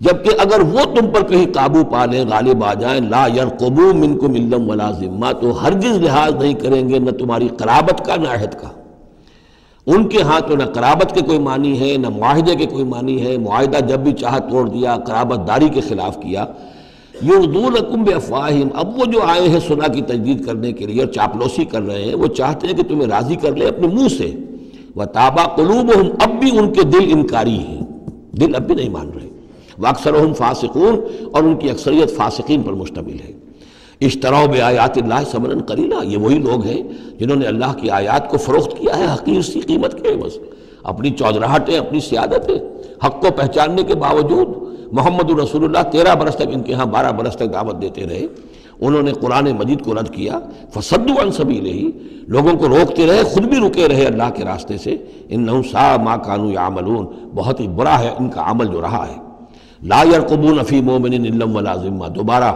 جبکہ اگر وہ تم پر کہیں قابو پا لیں، غالب آ جائیں، لا يرقبوا منکم الا ولا ذمہ، تو ہرگز لحاظ نہیں کریں گے نہ تمہاری قرابت کا نہ عہد کا۔ ان کے ہاں تو نہ قرابت کے کوئی معنی ہے نہ معاہدے کے کوئی معنی ہے، معاہدہ جب بھی چاہا توڑ دیا، قرابت داری کے خلاف کیا۔ یرضونکم بافواہہم، اب وہ جو آئے ہیں صلح کی تجدید کرنے کے لیے اور چاپلوسی کر رہے ہیں، وہ چاہتے ہیں کہ تمہیں راضی کر لیں اپنے منہ سے، وتابا قلوبہم، اب بھی ان کے دل انکاری ہیں، دل اب بھی نہیں مان رہے، واکثرہم فاسقون، اور ان کی اکثریت فاسقین پر مشتمل ہے۔ اشتروا بآیات اللہ ثمنا قلیلا، یہ وہی لوگ ہیں جنہوں نے اللہ کی آیات کو فروخت کیا ہے حقیر سی قیمت کے عوض، اپنی چودراہٹیں، اپنی سیادتیں، حق کو پہچاننے کے باوجود محمد رسول اللہ 13 برس تک ان کے ہاں 12 برس تک دعوت دیتے رہے، انہوں نے قرآن مجید کو رد کیا، فصدوا عن سبیلہ، لوگوں کو روکتے رہے، خود بھی رکے رہے اللہ کے راستے سے، انہم ساء ما کانوا یعملون، بہت ہی برا ہے ان کا عمل جو رہا ہے۔ لا یرقبون فی مومن الا ولا ذمہ، دوبارہ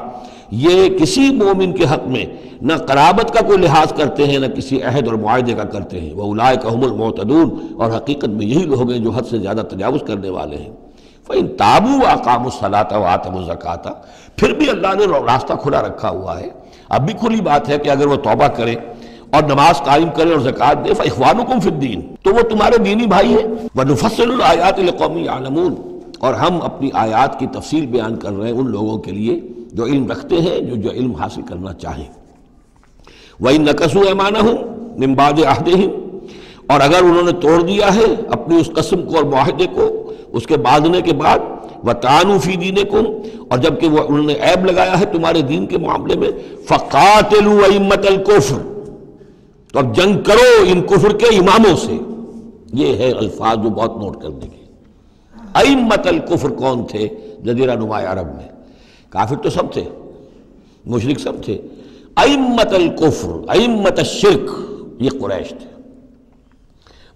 یہ کسی مومن کے حق میں نہ قرابت کا کوئی لحاظ کرتے ہیں نہ کسی عہد اور معاہدے کا کرتے ہیں، وَأُولَٰئِكَ هُمُ الْمُعْتَدُونَ، اور حقیقت میں یہی لوگ ہیں جو حد سے زیادہ تجاوز کرنے والے ہیں۔ فَإِن تَابُوا وَأَقَامُوا الصَّلَاةَ وَآتَوُا الزَّكَاةَ، پھر بھی اللہ نے راستہ کھلا رکھا ہوا ہے، اب بھی کھلی بات ہے کہ اگر وہ توبہ کریں اور نماز قائم کریں اور زکوٰۃ دیں فاخوانکم فی الدین، تو وہ تمہارے دینی بھائی ہیں۔ ونفصل الآیات لقوم یعلمون، اور ہم اپنی آیات کی تفصیل بیان کر رہے ہیں ان لوگوں کے لیے جو علم رکھتے ہیں، جو علم حاصل کرنا چاہیں۔ وَإِن نَكَثُوا أَيْمَانَهُمْ مِن بَعْدِ عَهْدِهِمْ، اور اگر انہوں نے توڑ دیا ہے اپنی اس قسم کو اور معاہدے کو اس کے باندھنے کے بعد، وَطَعَنُوا فِي دِينِكُمْ، اور جبکہ وہ انہوں نے عیب لگایا ہے تمہارے دین کے معاملے میں، فَقَاتِلُوا أَئِمَّةَ الْكُفْرِ، تو اب جنگ کرو ان کفر کے اماموں سے۔ یہ ہے الفاظ جو بہت نوٹ کرنے کے۔ ائمۃ الکفر کون تھے جزیرہ نما عرب میں؟ کافر تو سب تھے، مشرک سب تھے۔ ائمۃ الکفر، ائمۃ الشرک، یہ قریش تھے،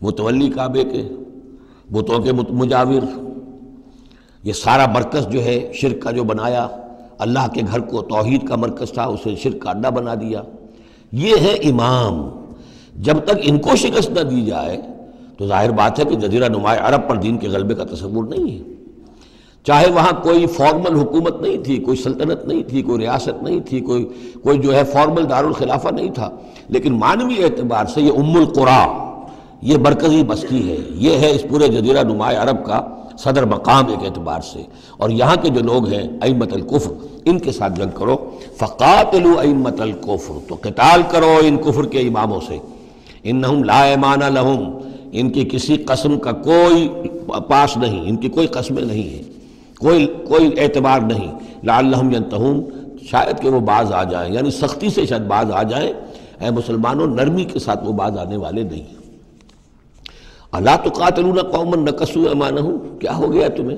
متولی کعبے کے، بتوں کے مجاور، یہ سارا مرکز جو ہے شرک کا جو بنایا، اللہ کے گھر کو توحید کا مرکز تھا اسے شرک کا اڈا بنا دیا۔ یہ ہے امام۔ جب تک ان کو شکست نہ دی جائے تو ظاہر بات ہے کہ جزیرہ نما عرب پر دین کے غلبے کا تصور نہیں ہے۔ چاہے وہاں کوئی فارمل حکومت نہیں تھی، کوئی سلطنت نہیں تھی، کوئی ریاست نہیں تھی، کوئی جو ہے فارمل دارالخلافہ نہیں تھا، لیکن معنوی اعتبار سے یہ ام القریٰ، یہ مرکزی بستی ہے، یہ ہے اس پورے جزیرہ نما عرب کا صدر مقام ایک اعتبار سے۔ اور یہاں کے جو لوگ ہیں ائمۃ الکفر، ان کے ساتھ جنگ کرو۔ فقاتلوا ائمۃ الکفر، تو قتال کرو ان کفر کے اماموں سے۔ انہم لا ایمان لہم، ان کی کسی قسم کا کوئی پاس نہیں، ان کی کوئی قسمیں نہیں ہیں، کوئی اعتبار نہیں۔ لعلہم ینتہون، شاید کہ وہ باز آ جائیں، یعنی سختی سے شاید باز آ جائیں۔ اے مسلمانوں، نرمی کے ساتھ وہ باز آنے والے نہیں ہیں۔ الا تقاتلون قوما نکثوا ایمانہم، کیا ہو گیا تمہیں؟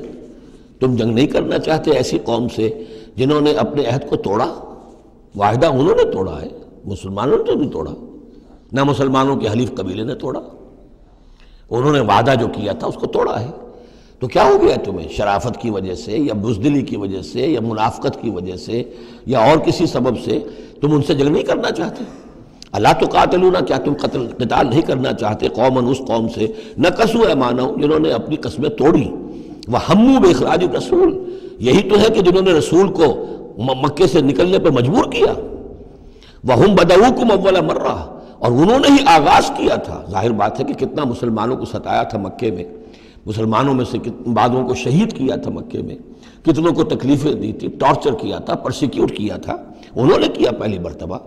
تم جنگ نہیں کرنا چاہتے ایسی قوم سے جنہوں نے اپنے عہد کو توڑا؟ معاہدہ انہوں نے توڑا ہے، مسلمانوں نے تو نہیں توڑا، نہ مسلمانوں کے حلیف قبیلے نے توڑا، انہوں نے وعدہ جو کیا تھا اس کو توڑا ہے۔ تو کیا ہو گیا تمہیں؟ شرافت کی وجہ سے یا بزدلی کی وجہ سے یا منافقت کی وجہ سے یا اور کسی سبب سے تم ان سے جنگ نہیں کرنا چاہتے؟ الا تقاتلون، کیا تم قتال نہیں کرنا چاہتے قوماً اس قوم سے نکثوا ایمانہم، جنہوں نے اپنی قسمیں توڑی، وہموا باخراج الرسول، یہی تو ہے کہ جنہوں نے رسول کو مکے سے نکلنے پر مجبور کیا، وہم بدؤکم اول مرہ، اور انہوں نے ہی آغاز کیا تھا۔ ظاہر بات ہے کہ کتنا مسلمانوں کو ستایا تھا مکے میں، مسلمانوں میں سے بعضوں کو شہید کیا تھا مکے میں، کتنوں کو تکلیفیں دی تھی، ٹارچر کیا تھا، پرسیکیوٹ کیا تھا، انہوں نے کیا پہلی مرتبہ۔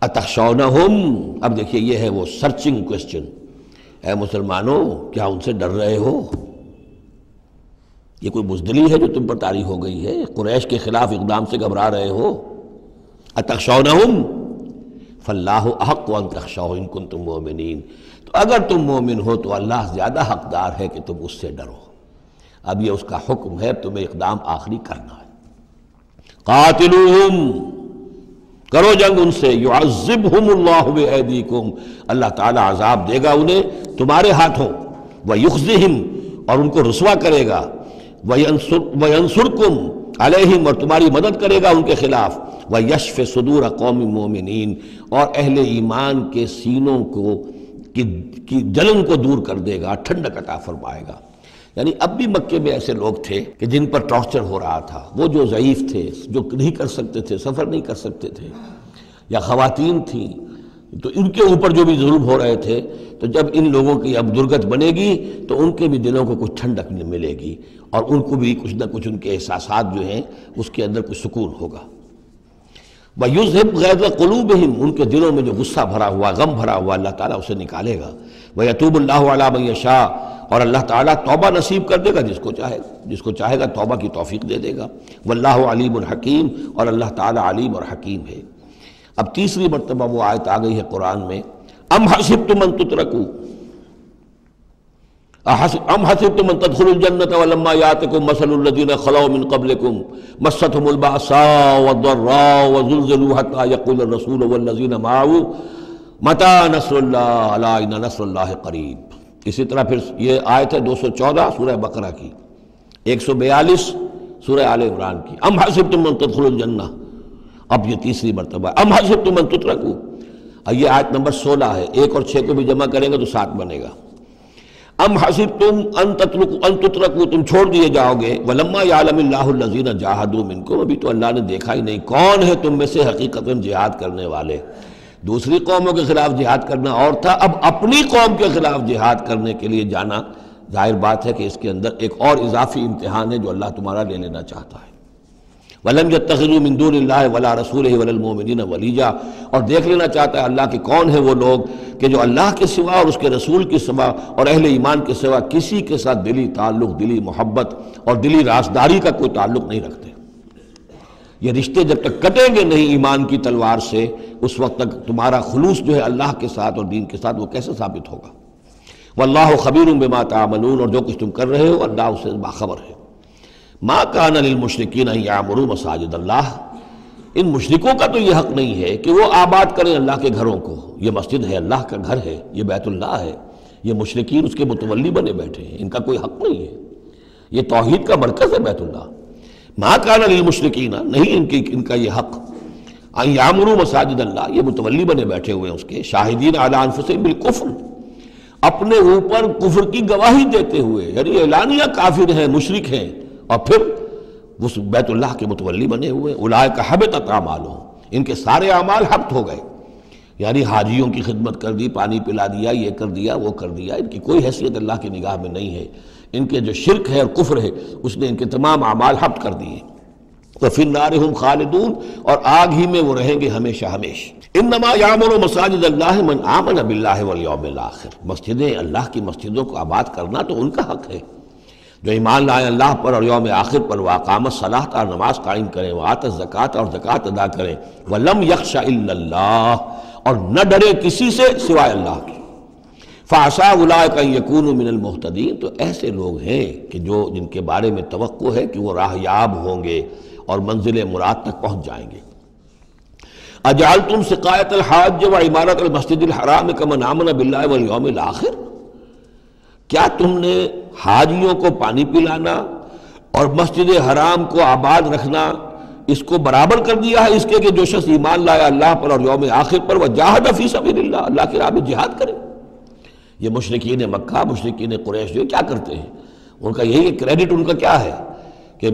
اتخشونہم، اب دیکھیے یہ ہے وہ سرچنگ کوسچن، اے مسلمانوں کیا ان سے ڈر رہے ہو؟ یہ کوئی بزدلی ہے جو تم پر طاری ہو گئی ہے؟ قریش کے خلاف اقدام سے گھبرا رہے ہو؟ اتخشونہم فاللہ احق ان تخشوہ ان کنتم مؤمنین، تو اگر تم مومن ہو تو اللہ زیادہ حقدار ہے کہ تم اس سے ڈرو۔ اب یہ اس کا حکم ہے، تمہیں اقدام آخری کرنا ہے۔ قاتلوہم، کرو جنگ ان سے، یعذبہم اللہ بایدیکم، اللہ تعالیٰ عذاب دے گا انہیں تمہارے ہاتھوں، ویخزہم، اور ان کو رسوا کرے گا، وینصرکم علیہم، اور تمہاری مدد کرے گا ان کے خلاف، ویشف صدور قوم مومنین، اور اہل ایمان کے سینوں کی جلن کو دور کر دے گا، ٹھنڈک عطا فرمائے گا۔ یعنی اب بھی مکے میں ایسے لوگ تھے کہ جن پر ٹارچر ہو رہا تھا، وہ جو ضعیف تھے، جو نہیں کر سکتے تھے، سفر نہیں کر سکتے تھے، یا خواتین تھیں، تو ان کے اوپر جو بھی ظلم ہو رہے تھے، تو جب ان لوگوں کی اب درگت بنے گی تو ان کے بھی دلوں کو کچھ ٹھنڈک ملے گی، اور ان کو بھی کچھ نہ کچھ ان کے احساسات جو ہیں اس کے اندر کچھ سکون ہوگا۔ وَيُذْهِبْ غَيْظَ قُلُوبِهِمْ، ان کے دلوں میں جو غصہ بھرا ہوا، غم بھرا ہوا، اللہ تعالیٰ اسے نکالے گا۔ وَيَتُوبُ اللَّهُ عَلَىٰ مَن يَشَاءُ، اور اللہ تعالیٰ توبہ نصیب کر دے گا جس کو چاہے گا توبہ کی توفیق دے دے گا۔ وَاللَّهُ عَلِيمٌ حَكِيمٌ، اور اللہ تعالیٰ علیم اور حکیم ہے۔ اب تیسری مرتبہ وہ آیت آ گئی ہے قرآن میں، ام حسبتم ان تترکوا، ام حسبتم ان تدخلوا الجنة ولما يأتكم مثل الذين خلوا من قبلكم مستهم البأساء والضراء وزلزلوا حتى يقول الرسول والذين معه متى نصر الله الا ان نصر الله قریب۔ اسی طرح پھر یہ آیت ہے 214 سورہ بقرہ کی، 142 سورہ آل عمران کی، ام حسبتم ان تدخلوا الجنة، اب یہ تیسری مرتبہ ام حسبتم ان تترکوا، یہ آیت نمبر 16 ہے، 1 اور 6 کو بھی جمع کریں گے تو 7 بنے گا۔ ام حسبتم ان تترکوا، تم چھوڑ دیے جاؤ گے، ولما یعلم اللہ الذین جاہدوا منکم، ابھی تو اللہ نے دیکھا ہی نہیں کون ہے تم میں سے حقیقتاً جہاد کرنے والے، دوسری قوموں کے خلاف جہاد کرنا اور تھا، اب اپنی قوم کے خلاف جہاد کرنے کے لیے جانا، ظاہر بات ہے کہ اس کے اندر ایک اور اضافی امتحان ہے جو اللہ تمہارا لے لینا چاہتا ہے۔ وَلَمْ يَتَّخِذُوا مِن دُونِ اللَّهِ وَلَا رَسُولِهِ وَلَا الْمُؤْمِنِينَ وَلِيًّا، اور دیکھ لینا چاہتا ہے اللہ کہ کون ہیں وہ لوگ کہ جو اللہ کے سوا اور اس کے رسول کے سوا اور اہل ایمان کے سوا کسی کے ساتھ دلی تعلق، دلی محبت اور دلی رازداری کا کوئی تعلق نہیں رکھتے۔ یہ رشتے جب تک کٹیں گے نہیں ایمان کی تلوار سے، اس وقت تک تمہارا خلوص جو ہے اللہ کے ساتھ اور دین کے ساتھ وہ کیسے ثابت ہوگا؟ واللہ خبیر بما تعملون، اور جو کچھ تم کر رہے ہو اللہ اس سے باخبر ہے۔ ما کان للمشرکین ان یعمروا مساجد اللہ، ان مشرکوں کا تو یہ حق نہیں ہے کہ وہ آباد کریں اللہ کے گھروں کو۔ یہ مسجد ہے، اللہ کا گھر ہے، یہ بیت اللہ ہے، یہ مشرکین اس کے متولی بنے بیٹھے ہیں، ان کا کوئی حق نہیں ہے۔ یہ توحید کا مرکز ہے بیت اللہ۔ ما کان للمشرکین، نہیں ان کا یہ حق، ان یعمروا مساجد اللہ، یہ متولی بنے بیٹھے ہوئے ہیں اس کے، شاہدین علی انفسہم بالکفر، اپنے اوپر کفر کی گواہی دیتے ہوئے، یعنی اعلانیہ کافر ہیں، مشرک ہیں، اور پھر اس بیت اللہ کے متولی بنے ہوئے۔ اولئک حبطت اعمالہم، ان کے سارے اعمال حبط ہو گئے، یعنی حاجیوں کی خدمت کر دی، پانی پلا دیا، یہ کر دیا، وہ کر دیا، ان کی کوئی حیثیت اللہ کی نگاہ میں نہیں ہے۔ ان کے جو شرک ہے اور کفر ہے اس نے ان کے تمام اعمال حبط کر دیے۔ وفی النار ہم خالدون، اور آگ ہی میں وہ رہیں گے ہمیشہ ہمیشہ۔ انما یعمر مساجد اللہ من آمن باللہ والیوم الآخر، مسجدیں اللہ کی مسجدوں کو آباد کرنا تو ان کا حق ہے جو ایمان لائے اللہ پر اور یوم آخر پر، واقام الصلاۃ، اور نماز قائم کریں، وآت الزکوٰۃ، اور زکوٰۃ ادا کریں، ولم یخش الا اللہ، اور نہ ڈرے کسی سے سوائے اللہ کے۔ فعسیٰ اولئک ان یکونوا من المہتدین، تو ایسے لوگ ہیں کہ جن کے بارے میں توقع ہے کہ وہ راہ یاب ہوں گے اور منزل مراد تک پہنچ جائیں گے۔ اجعلتم سقایۃ الحاج وعمارۃ المسجد الحرام کمن آمن باللہ والیوم الآخر، کیا تم نے حاجیوں کو پانی پلانا اور مسجد حرام کو آباد رکھنا اس کو برابر کر دیا ہے اس کے کہ جو شخص ایمان لایا اللہ پر اور یوم آخر پر، وجاہد فی سبیل اللہ، اللہ کی راہ میں جہاد کرے؟ یہ مشرکین مکہ، مشرکین قریش جو کیا کرتے ہیں، ان کا یہی کریڈٹ ان کا کیا ہے کہ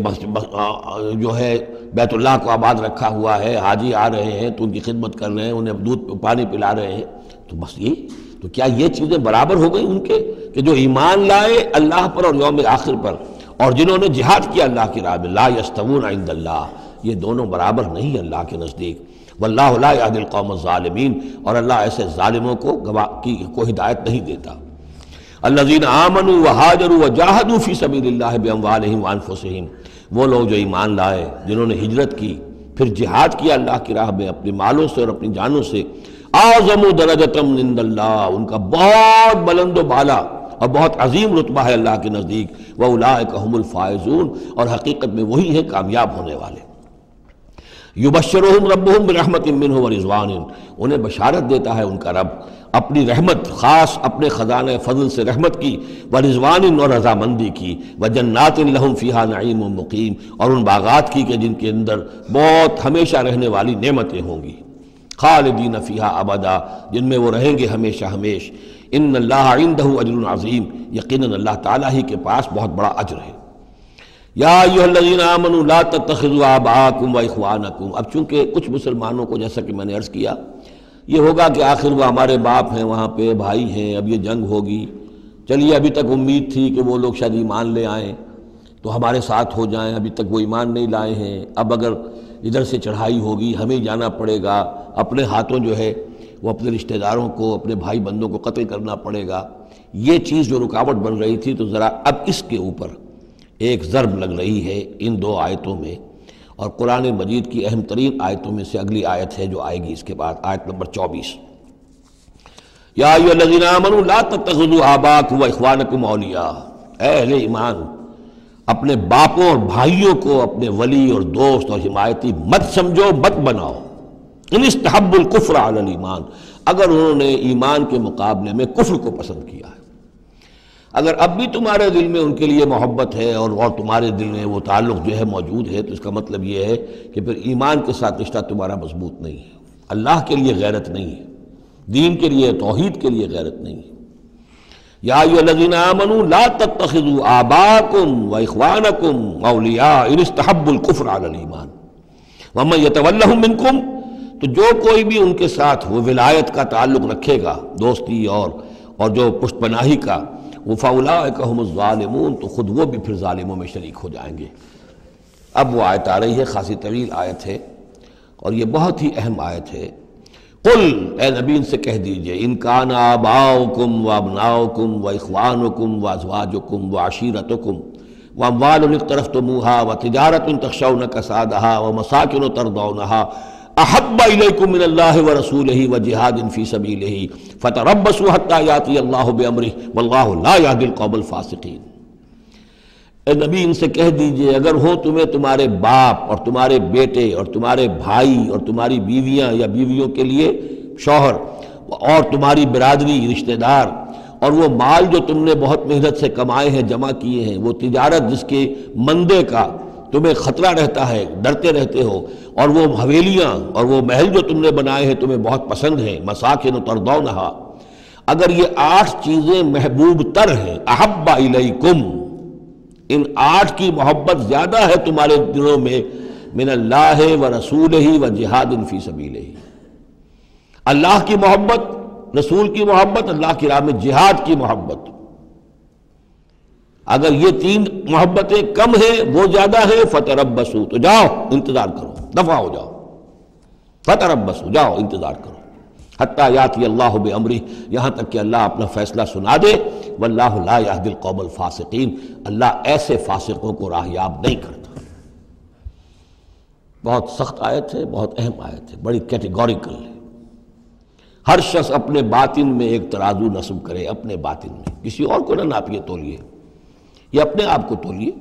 جو ہے بیت اللہ کو آباد رکھا ہوا ہے، حاجی آ رہے ہیں تو ان کی خدمت کر رہے ہیں، انہیں دودھ پانی پلا رہے ہیں، تو بس یہ تو کیا یہ چیزیں برابر ہو گئی ان کے کہ جو ایمان لائے اللہ پر اور یوم آخر پر اور جنہوں نے جہاد کیا اللہ کی راہ میں؟ لا یستوون عند اللہ، یہ دونوں برابر نہیں اللہ کے نزدیک۔ واللہ لا یہدی القوم الظالمین، اور اللہ ایسے ظالموں کو ہدایت نہیں دیتا۔ الذین آمنوا وہاجروا وجاہدوا فی سبیل اللہ باموالہم وانفسہم، وہ لوگ جو ایمان لائے، جنہوں نے ہجرت کی، پھر جہاد کیا اللہ کی راہ میں اپنے مالوں سے اور اپنی جانوں سے، اعظم درجۃ عند اللہ، ان کا بہت بلند و بالا اور بہت عظیم رتبہ ہے اللہ کے نزدیک۔ واولئک هم الفائزون، اور حقیقت میں وہی ہیں کامیاب ہونے والے۔ یبشرہم ربہم برحمت منہ ورضوان، انہیں بشارت دیتا ہے ان کا رب اپنی رحمت، خاص اپنے خزانہ فضل سے رحمت کی، ورضوان، اور رضامندی کی، وجنات لہم فیہا نعیم مقیم، اور ان باغات کی کہ جن کے اندر بہت ہمیشہ رہنے والی نعمتیں ہوں گی، خالدین فیہا ابدا، جن میں وہ رہیں گے ہمیشہ ہمیش۔ ان اللہ عندہ اجر عظیم، یقیناً اللہ تعالیٰ ہی کے پاس بہت بڑا اجر ہے۔ یا ایھا الذین آمنوا لا تتخذوا آباءکم واخوانکم، اب چونکہ کچھ مسلمانوں کو جیسا کہ میں نے عرض کیا یہ ہوگا کہ آخر وہ ہمارے باپ ہیں، وہاں پہ بھائی ہیں، اب یہ جنگ ہوگی، چلیے ابھی تک امید تھی کہ وہ لوگ شاید ایمان لے آئیں تو ہمارے ساتھ ہو جائیں، ابھی تک وہ ایمان نہیں لائے ہیں، اب اگر ادھر سے چڑھائی ہوگی ہمیں جانا پڑے گا، اپنے ہاتھوں جو ہے وہ اپنے رشتہ داروں کو، اپنے بھائی بندوں کو قتل کرنا پڑے گا۔ یہ چیز جو رکاوٹ بن رہی تھی، تو ذرا اب اس کے اوپر ایک ضرب لگ رہی ہے ان دو آیتوں میں، اور قرآن مجید کی اہم ترین آیتوں میں سے اگلی آیت ہے جو آئے گی اس کے بعد، آیت نمبر 24۔ یا ایھا الذین آمنوا لا تتخذوا آباءکم واخوانکم اولیاء، اے اہل ایمان اپنے باپوں اور بھائیوں کو اپنے ولی اور دوست اور حمایتی مت سمجھو، مت بناؤ۔ ان استحبوا الکفر علی الایمان، اگر انہوں نے ایمان کے مقابلے میں کفر کو پسند کیا ہے، اگر اب بھی تمہارے دل میں ان کے لیے محبت ہے اور تمہارے دل میں وہ تعلق جو ہے موجود ہے، تو اس کا مطلب یہ ہے کہ پھر ایمان کے ساتھ رشتہ تمہارا مضبوط نہیں ہے، اللہ کے لیے غیرت نہیں ہے، دین کے لیے، توحید کے لیے غیرت نہیں ہے۔ یا ایھا الذین آمنوا لا تتخذوا آباءکم واخوانکم اولیاء ان استحبوا الکفر علی الایمان ومن یتولہم منکم، تو جو کوئی بھی ان کے ساتھ وہ ولایت کا تعلق رکھے گا، دوستی اور جو پشت پناہی کا، وہ فاولئک هم الظالمون، تو خود وہ بھی پھر ظالموں میں شریک ہو جائیں گے۔ اب وہ آیت آ رہی ہے، خاصی طویل آیت ہے اور یہ بہت ہی اہم آیت ہے۔ قل، اے نبی ان سے کہہ دیجئے، ان کان آباؤکم وابناؤکم واخوانکم وازواجکم وعشیرتکم واموال اقترفتموها وتجارۃ تخشون کسادها ومساکن ترضونها احب الیکم من اللہ ورسولہ وجہاد فی سبیلہ فتربصوا حتی یاتی اللہ بامرہ واللہ لا یہدی القوم الفاسقین۔ اے نبی ان سے کہہ دیجئے، اگر ہوں تمہیں تمہارے باپ اور تمہارے بیٹے اور تمہارے بھائی اور تمہاری بیویاں یا بیویوں کے لیے شوہر اور تمہاری برادری رشتہ دار، اور وہ مال جو تم نے بہت محنت سے کمائے ہیں، جمع کیے ہیں، وہ تجارت جس کے مندے کا تمہیں خطرہ رہتا ہے، ڈرتے رہتے ہو، اور وہ حویلیاں اور وہ محل جو تم نے بنائے ہیں تمہیں بہت پسند ہیں، مساکن ترضونہا، اگر یہ 8 چیزیں محبوب تر ہیں، احب الیکم، ان 8 کی محبت زیادہ ہے تمہارے دلوں میں، من اللہ ورسولہ وجہاد فی سبیلہ، اللہ کی محبت، رسول کی محبت، اللہ کی راہ میں جہاد کی محبت، اگر یہ 3 محبتیں کم ہیں، وہ زیادہ ہیں، فتربصوا، تو جاؤ انتظار کرو، دفع ہو جاؤ، فتربصوا، جاؤ انتظار کرو، حتی یاتی اللہ بامرہ، یہاں تک کہ اللہ اپنا فیصلہ سنا دے، واللہ لا یہدی القوم الفاسقین، اللہ ایسے فاسقوں کو راہیاب نہیں کرتا۔ بہت سخت آیت ہے، بہت اہم آیت ہے، بڑی کیٹیگوریکل ہے۔ ہر شخص اپنے باطن میں ایک ترازو نصب کرے، اپنے باطن میں، کسی اور کو نہ ناپیے تولیے، یہ اپنے آپ کو تولیے۔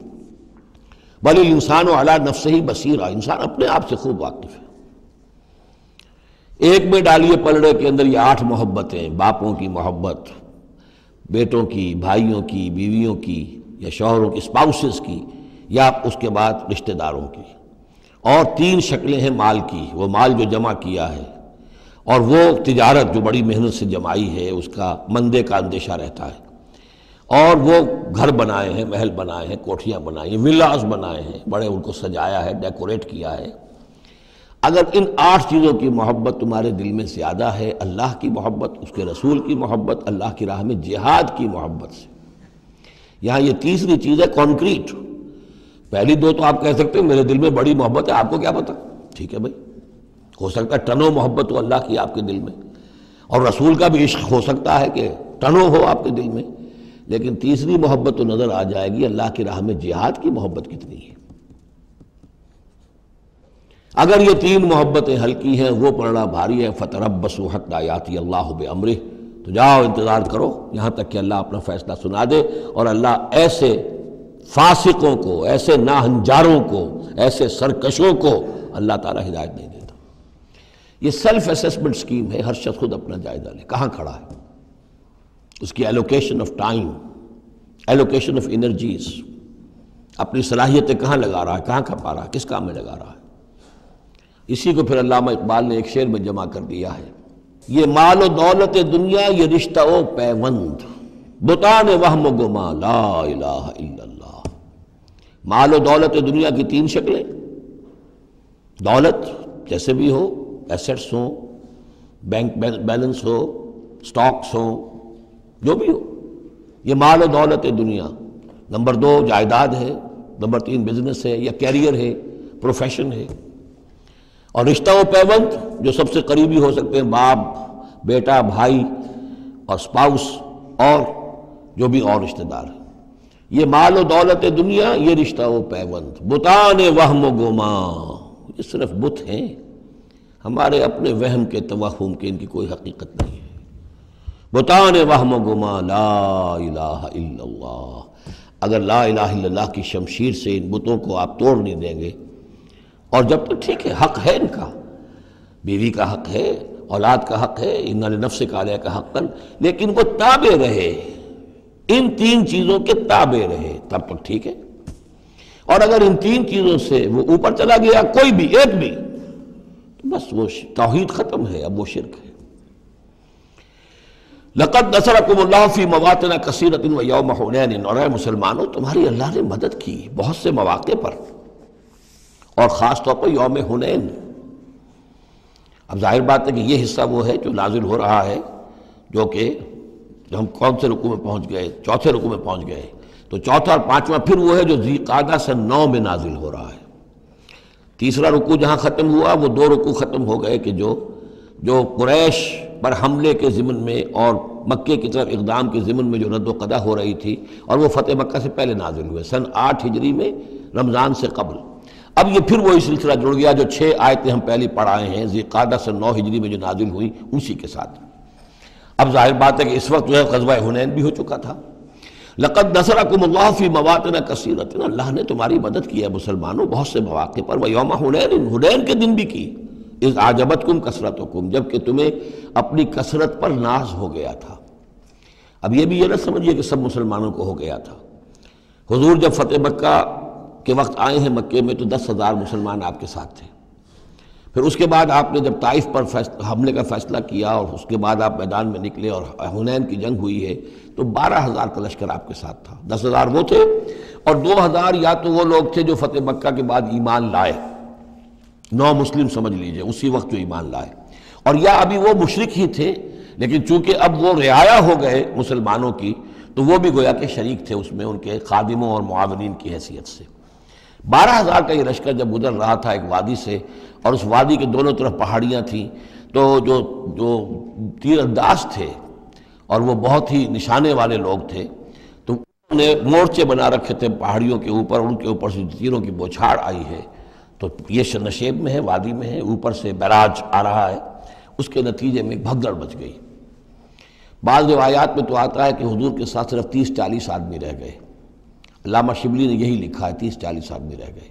بل الانسان علی نفسہ بصیرہ، انسان اپنے آپ سے خوب واقف ہے۔ ایک میں ڈالیے پلڑے کے اندر یہ 8 محبتیں، باپوں کی محبت، بیٹوں کی، بھائیوں کی، بیویوں کی یا شوہروں کی، اسپاؤسز کی، یا اس کے بعد رشتہ داروں کی، اور 3 شکلیں ہیں مال کی، وہ مال جو جمع کیا ہے، اور وہ تجارت جو بڑی محنت سے جمائی ہے، اس کا مندے کا اندیشہ رہتا ہے، اور وہ گھر بنائے ہیں، محل بنائے ہیں، کوٹھیاں بنائی ہیں، ولاز بنائے ہیں، بڑے ان کو سجایا ہے، ڈیکوریٹ کیا ہے۔ اگر ان 8 چیزوں کی محبت تمہارے دل میں زیادہ ہے، اللہ کی محبت، اس کے رسول کی محبت، اللہ کی راہ میں جہاد کی محبت سے، یہاں یہ تیسری چیز ہے کانکریٹ۔ پہلی 2 تو آپ کہہ سکتے ہیں میرے دل میں بڑی محبت ہے، آپ کو کیا پتہ، ٹھیک ہے بھائی، ہو سکتا ہے ٹنوں محبت ہو اللہ کی آپ کے دل میں، اور رسول کا بھی عشق ہو سکتا ہے کہ ٹنوں ہو آپ کے دل میں، لیکن تیسری محبت تو نظر آ جائے گی، اللہ کی راہ میں جہاد کی محبت کتنی ہے۔ اگر یہ 3 محبتیں ہلکی ہیں، وہ پلڑا بھاری ہے، فتربصوا حتی یاتی اللہ بامرہ، تو جاؤ انتظار کرو یہاں تک کہ اللہ اپنا فیصلہ سنا دے، اور اللہ ایسے فاسقوں کو، ایسے ناہنجاروں کو، ایسے سرکشوں کو اللہ تعالیٰ ہدایت نہیں دیتا۔ یہ سیلف اسیسمنٹ سکیم ہے، ہر شخص خود اپنا جائزہ لے، کہاں کھڑا ہے، اس کی allocation of time, allocation of energies, اپنی صلاحیتیں کہاں لگا رہا ہے، کہاں کھپا رہا ہے، کس کام میں لگا رہا ہے۔ اسی کو پھر علامہ اقبال نے ایک شعر میں جمع کر دیا ہے، یہ مال و دولت دنیا، یہ رشتہ و پیوند، بتان وہم و گما، لا الہ الا اللہ۔ مال و دولت دنیا کی 3 شکلیں، دولت جیسے بھی ہو، ایسٹس ہوں، بینک بیلنس ہو، سٹاکس ہوں، جو بھی ہو، یہ مال و دولت دنیا۔ نمبر 2 جائیداد ہے، نمبر 3 بزنس ہے یا کیریئر ہے، پروفیشن ہے، اور رشتہ و پیوند جو سب سے قریبی ہو سکتے ہیں، باپ، بیٹا، بھائی اور سپاؤس، اور جو بھی اور رشتہ دار ہیں۔ یہ مال و دولت دنیا، یہ رشتہ و پیوند، بتان وہم و گما، یہ صرف بت ہیں، ہمارے اپنے وہم کے، توہم کے، ان کی کوئی حقیقت نہیں ہے۔ بتان وہم و گما، لا الہ الا اللہ۔ اگر لا الہ الا اللہ کی شمشیر سے ان بتوں کو آپ توڑ نہیں دیں گے، اور جب تک ٹھیک ہے حق ہے ان کا، بیوی کا حق ہے، اولاد کا حق ہے، ان لنفسک علیک حقا، لیکن وہ تابع رہے، ان 3 چیزوں کے تابع رہے، تب تک ٹھیک ہے۔ اور اگر ان 3 چیزوں سے وہ اوپر چلا گیا، کوئی بھی ایک بھی، تو بس وہ توحید ختم ہے، اب وہ شرک ہے۔ لقد نصرکم اللہ فی مواطن کثیرۃ ویوم حنین، اور اے مسلمانوں تمہاری اللہ نے مدد کی بہت سے مواقع پر، اور خاص طور پر یوم حنین۔ اب ظاہر بات ہے کہ یہ حصہ وہ ہے جو نازل ہو رہا ہے، جو کہ ہم کون سے رکوع میں پہنچ گئے؟ چوتھے رکوع میں پہنچ گئے. تو چوتھا اور پانچواں پھر وہ ہے جو ذی قعدہ سن 9 میں نازل ہو رہا ہے. تیسرا رکوع جہاں ختم ہوا وہ 2 رکوع ختم ہو گئے کہ جو قریش پر حملے کے ضمن میں اور مکے کی طرف اقدام کے ضمن میں جو رد و قدع ہو رہی تھی، اور وہ فتح مکہ سے پہلے نازل ہوئے سن 8 ہجری میں، رمضان سے قبل. اب یہ پھر وہی سلسلہ جڑ گیا جو 6 آیتیں ہم پہلے پڑھائے ہیں ذی قعدہ سن 9 ہجری میں جو نازل ہوئی اسی کے ساتھ. اب ظاہر بات ہے کہ اس وقت جو ہے غزوہ حنین بھی ہو چکا تھا. لقد نصرکم اللہ فی مواطن کثیرۃ، اللہ نے تمہاری مدد کی ہے مسلمانوں بہت سے مواقع پر. ویوم حنین، حنین کے دن بھی کی. اذ اعجبتکم کثرتکم، جب کہ تمہیں اپنی کثرت پر ناز ہو گیا تھا. اب یہ بھی یہ نہ سمجھیے کہ سب مسلمانوں کو ہو گیا تھا. حضور جب فتح مکہ کے وقت آئے ہیں مکے میں تو 10,000 مسلمان آپ کے ساتھ تھے. پھر اس کے بعد آپ نے جب طائف پر حملے کا فیصلہ کیا اور اس کے بعد آپ میدان میں نکلے اور حنین کی جنگ ہوئی ہے تو 12,000 کا لشکر آپ کے ساتھ تھا. 10,000 وہ تھے اور 2,000 یا تو وہ لوگ تھے جو فتح مکہ کے بعد ایمان لائے، 9 مسلم سمجھ لیجئے اسی وقت جو ایمان لائے، اور یا ابھی وہ مشرک ہی تھے لیکن چونکہ اب وہ رعایا ہو گئے مسلمانوں کی تو وہ بھی گویا کہ شریک تھے اس میں ان کے خادموں اور معاونین کی حیثیت سے. 12,000 کا یہ لشکر جب گزر رہا تھا ایک وادی سے، اور اس وادی کے دونوں طرف پہاڑیاں تھیں، تو جو تیر انداز تھے اور وہ بہت ہی نشانے والے لوگ تھے تو انہوں نے مورچے بنا رکھے تھے پہاڑیوں کے اوپر، ان کے اوپر سے تیروں کی بوچھاڑ آئی ہے. تو یہ نشیب میں ہے، وادی میں ہے، اوپر سے بیراج آ رہا ہے، اس کے نتیجے میں بھگدڑ مچ گئی. بعض روایات میں تو آتا ہے کہ حضور کے ساتھ صرف 30-40 آدمی رہ گئے. علامہ شبلی نے یہی لکھا ہے 30-40 آدمی رہ گئے.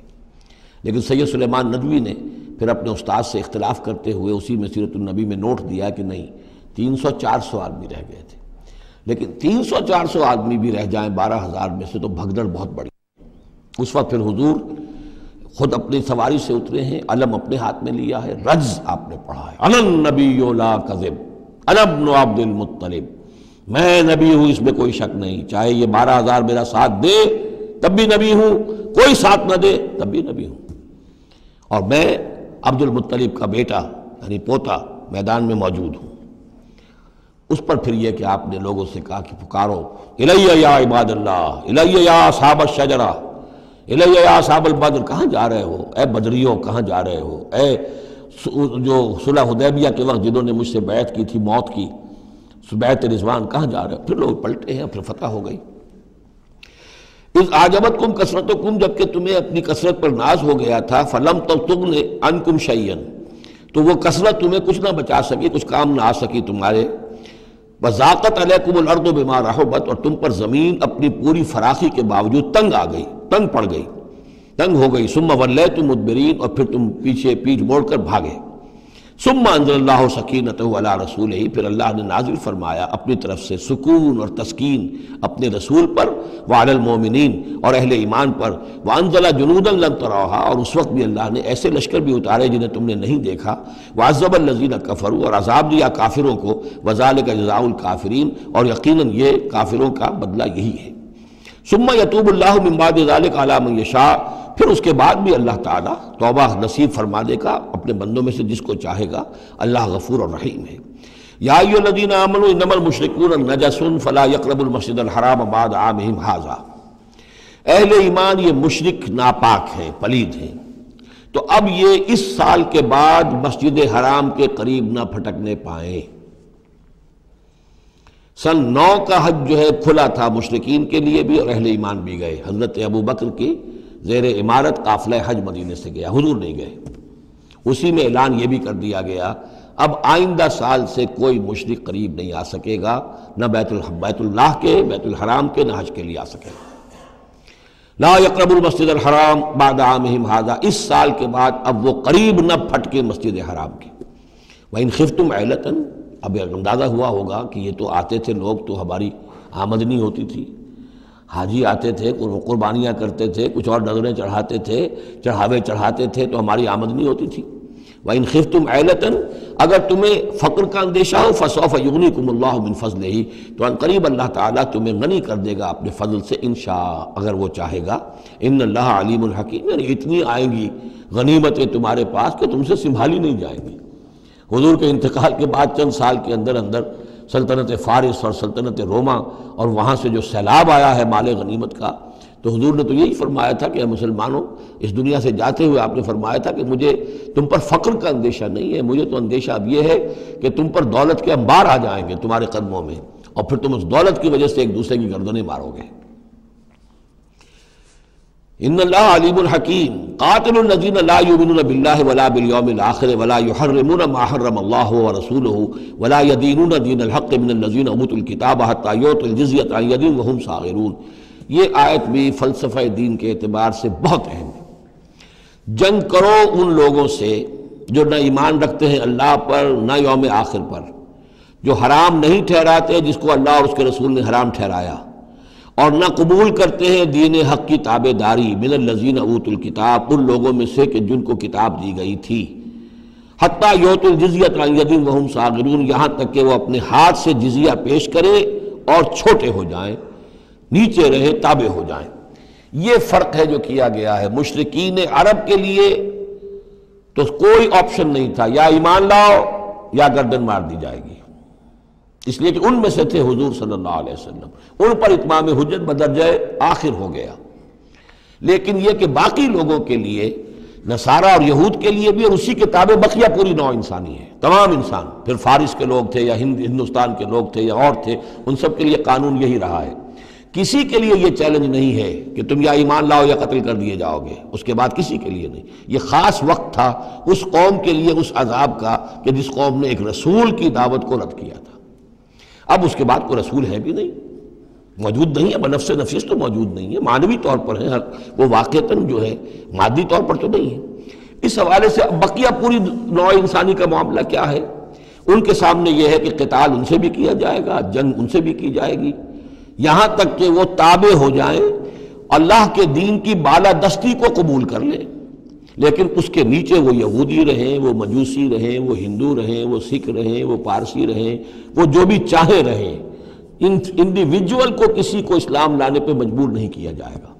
لیکن سید سلیمان ندوی نے پھر اپنے استاد سے اختلاف کرتے ہوئے اسی میں سیرت النبی میں نوٹ دیا کہ نہیں 300-400 آدمی رہ گئے تھے. لیکن 300-400 آدمی بھی رہ جائیں 12,000 میں سے تو بھگدڑ بہت بڑی. اس وقت پھر حضور خود اپنی سواری سے اترے ہیں، علم اپنے ہاتھ میں لیا ہے، رجز آپ نے پڑھا ہے، انا النبی لا کذب انا ابن عبد المطلب، میں نبی ہوں اس میں کوئی شک نہیں، چاہے یہ 12,000 میرا ساتھ دے تب بھی نبی ہوں، کوئی ساتھ نہ دے تب بھی نبی ہوں، اور میں عبد المطلب کا بیٹا یعنی پوتا میدان میں موجود ہوں. اس پر پھر یہ کہ آپ نے لوگوں سے کہا کہ پکارو الیہ یا عباد اللہ، الیہ یا اصحاب الشجرہ، الیہ یا اصحاب البدر، کہاں جا رہے ہو اے بدریوں، کہاں جا رہے ہو اے جو صلح حدیبیہ کے وقت جنہوں نے مجھ سے بیعت کی تھی موت کی، بیعت رضوان، کہاں جا رہے ہو؟ پھر لوگ پلٹے ہیں، پھر فتح ہو گئی. اذ اعجبتکم کثرتکم، جب کہ تمہیں اپنی کثرت پر ناز ہو گیا تھا، فلم تغن عنکم شیئا، تو وہ کثرت تمہیں کچھ نہ بچا سکی، کچھ کام نہ آ سکی تمہارے. وضاقت علیکم الارض بما رحبت، اور تم پر زمین اپنی پوری فراخی کے باوجود تنگ آ گئی، تنگ پڑ گئی، تنگ ہو گئی. ثم ولیتم مدبرین، اور پھر تم پیچھ موڑ کر بھاگے. ثم انزل اللہ سکینتہ علی رسولہ، پھر اللہ نے نازل فرمایا اپنی طرف سے سکون اور تسکین اپنے رسول پر، وعلی المومنین، اور اہل ایمان پر. وانزل جنودا لم تروها، اور اس وقت بھی اللہ نے ایسے لشکر بھی اتارے جنہیں تم نے نہیں دیکھا. وعذب الذین کفروا، اور عذاب دیا کافروں کو. وذالک جزاء الکافرین، اور یقیناً یہ کافروں کا بدلہ یہی ہے. ثم یتوب اللہ من بعد ذلک علی من یشاء، پھر اس کے بعد بھی اللہ تعالیٰ توبہ نصیب فرما دے گا اپنے بندوں میں سے جس کو چاہے گا. اللہ غفور اور رحیم ہے. یا ایھا الذین آمنوا انما المشرکون نجس فلا یقربوا المسجد الحرام بعد عامہم ھذا، اہل ایمان یہ مشرک ناپاک ہیں، پلید ہیں، تو اب یہ اس سال کے بعد مسجد حرام کے قریب نہ پھٹکنے پائیں. سن 9 کا حج جو ہے کھلا تھا مشرکین کے لیے بھی اور اہل ایمان بھی گئے. حضرت ابوبکر کی زیر امارت قافلہ حج مدینے سے گیا، حضور نہیں گئے. اسی میں اعلان یہ بھی کر دیا گیا اب آئندہ سال سے کوئی مشرک قریب نہیں آ سکے گا، نہ بیت اللہ کے، بیت الحرام کے، نہ حج کے لیے آ سکے گا. لا یقرب المسجد الحرام بعد عامہم ھذا، اس سال کے بعد اب وہ قریب نہ پھٹکے مسجد حرام کے. وَإِنْ خِفْتُمْ عَيْلَةً، اب اندازہ ہوا ہوگا کہ یہ تو آتے تھے لوگ تو ہماری آمدنی ہوتی تھی، حاجی آتے تھے، قربانیاں کرتے تھے، کچھ اور نظریں چڑھاتے تھے، چڑھاوے چڑھاتے تھے تو ہماری آمدنی ہوتی تھی. وَإِنْ خِفْتُمْ عَيْلَةً، اگر تمہیں فقر کا اندیشہ ہو فَسَوْفَ يُغْنِيكُمُ اللَّهُ مِنْ فَضْلِهِ، تو عنقریب اللہ تعالیٰ تمہیں غنی کر دے گا اپنے فضل سے انشاء، اگر وہ چاہے گا. ان اللہ علیم الحکیم، یعنی اتنی آئیں گی غنیمتیں تمہارے پاس کہ تم سے سنبھالی نہیں جائیں گی. حضور کے انتقال کے بعد چند سال کے اندر اندر سلطنت فارس اور سلطنت روما اور وہاں سے جو سیلاب آیا ہے مال غنیمت کا، تو حضور نے تو یہی فرمایا تھا کہ اے مسلمانوں، اس دنیا سے جاتے ہوئے آپ نے فرمایا تھا کہ مجھے تم پر فقر کا اندیشہ نہیں ہے، مجھے تو اندیشہ اب یہ ہے کہ تم پر دولت کے انبار آ جائیں گے تمہارے قدموں میں، اور پھر تم اس دولت کی وجہ سے ایک دوسرے کی گردنیں مارو گے۔ ان اللہ علیم الحکیم قاتل الذین لا یؤمنون باللہ ولا بالیوم الآخر ولا یحرمون ما حرم اللہ ورسولہ ولا یدینون دین الحق من الذین اوتوا الکتاب حتی یعطوا الجزیۃ عن ید وہم صاغرون۔ یہ آیت بھی فلسفہ دین کے اعتبار سے بہت اہم ہے۔ جنگ کرو ان لوگوں سے جو نہ ایمان رکھتے ہیں اللہ پر نہ یوم آخر پر، جو حرام نہیں ٹھہراتے جس کو اللہ اور اس کے رسول نے حرام ٹھہرایا، اور نہ قبول کرتے ہیں دین حق کی تابع داری من الذین اوتوا الکتاب، ان لوگوں میں سے کہ جن کو کتاب دی گئی تھی، حتی یعطوا الجزیۃ عن ید وہم صاغرون، یہاں تک کہ وہ اپنے ہاتھ سے جزیہ پیش کریں اور چھوٹے ہو جائیں، نیچے رہیں، تابع ہو جائیں۔ یہ فرق ہے جو کیا گیا ہے۔ مشرکین عرب کے لیے تو کوئی آپشن نہیں تھا، یا ایمان لاؤ یا گردن مار دی جائے گی، اس لیے کہ ان میں سے تھے حضور صلی اللہ علیہ وسلم، ان پر اتمام حجت بدرجہ آخر ہو گیا۔ لیکن یہ کہ باقی لوگوں کے لیے، نصارہ اور یہود کے لیے بھی، اور اسی کے تابع بقیہ پوری نوع انسانی ہے، تمام انسان، پھر فارس کے لوگ تھے یا ہندوستان کے لوگ تھے یا اور تھے، ان سب کے لیے قانون یہی رہا ہے۔ کسی کے لیے یہ چیلنج نہیں ہے کہ تم یا ایمان لاؤ یا قتل کر دیے جاؤ گے، اس کے بعد کسی کے لیے نہیں۔ یہ خاص وقت تھا اس قوم کے لیے اس عذاب کا کہ جس قوم نے ایک رسول کی دعوت کو رد کیا تھا۔ اب اس کے بعد کوئی رسول ہے بھی نہیں، موجود نہیں ہے، بنفس نفیس تو موجود نہیں ہے، معنوی طور پر ہے، وہ واقعتاً جو ہے مادی طور پر تو نہیں ہے۔ اس حوالے سے بقیہ پوری نوع انسانی کا معاملہ کیا ہے؟ ان کے سامنے یہ ہے کہ قتال ان سے بھی کیا جائے گا، جنگ ان سے بھی کی جائے گی، یہاں تک کہ وہ تابع ہو جائیں، اللہ کے دین کی بالادستی کو قبول کر لیں، لیکن اس کے نیچے وہ یہودی رہیں، وہ مجوسی رہیں، وہ ہندو رہیں، وہ سکھ رہیں، وہ پارسی رہیں، وہ جو بھی چاہے رہیں، انڈیویجول کو کسی کو اسلام لانے پہ مجبور نہیں کیا جائے گا،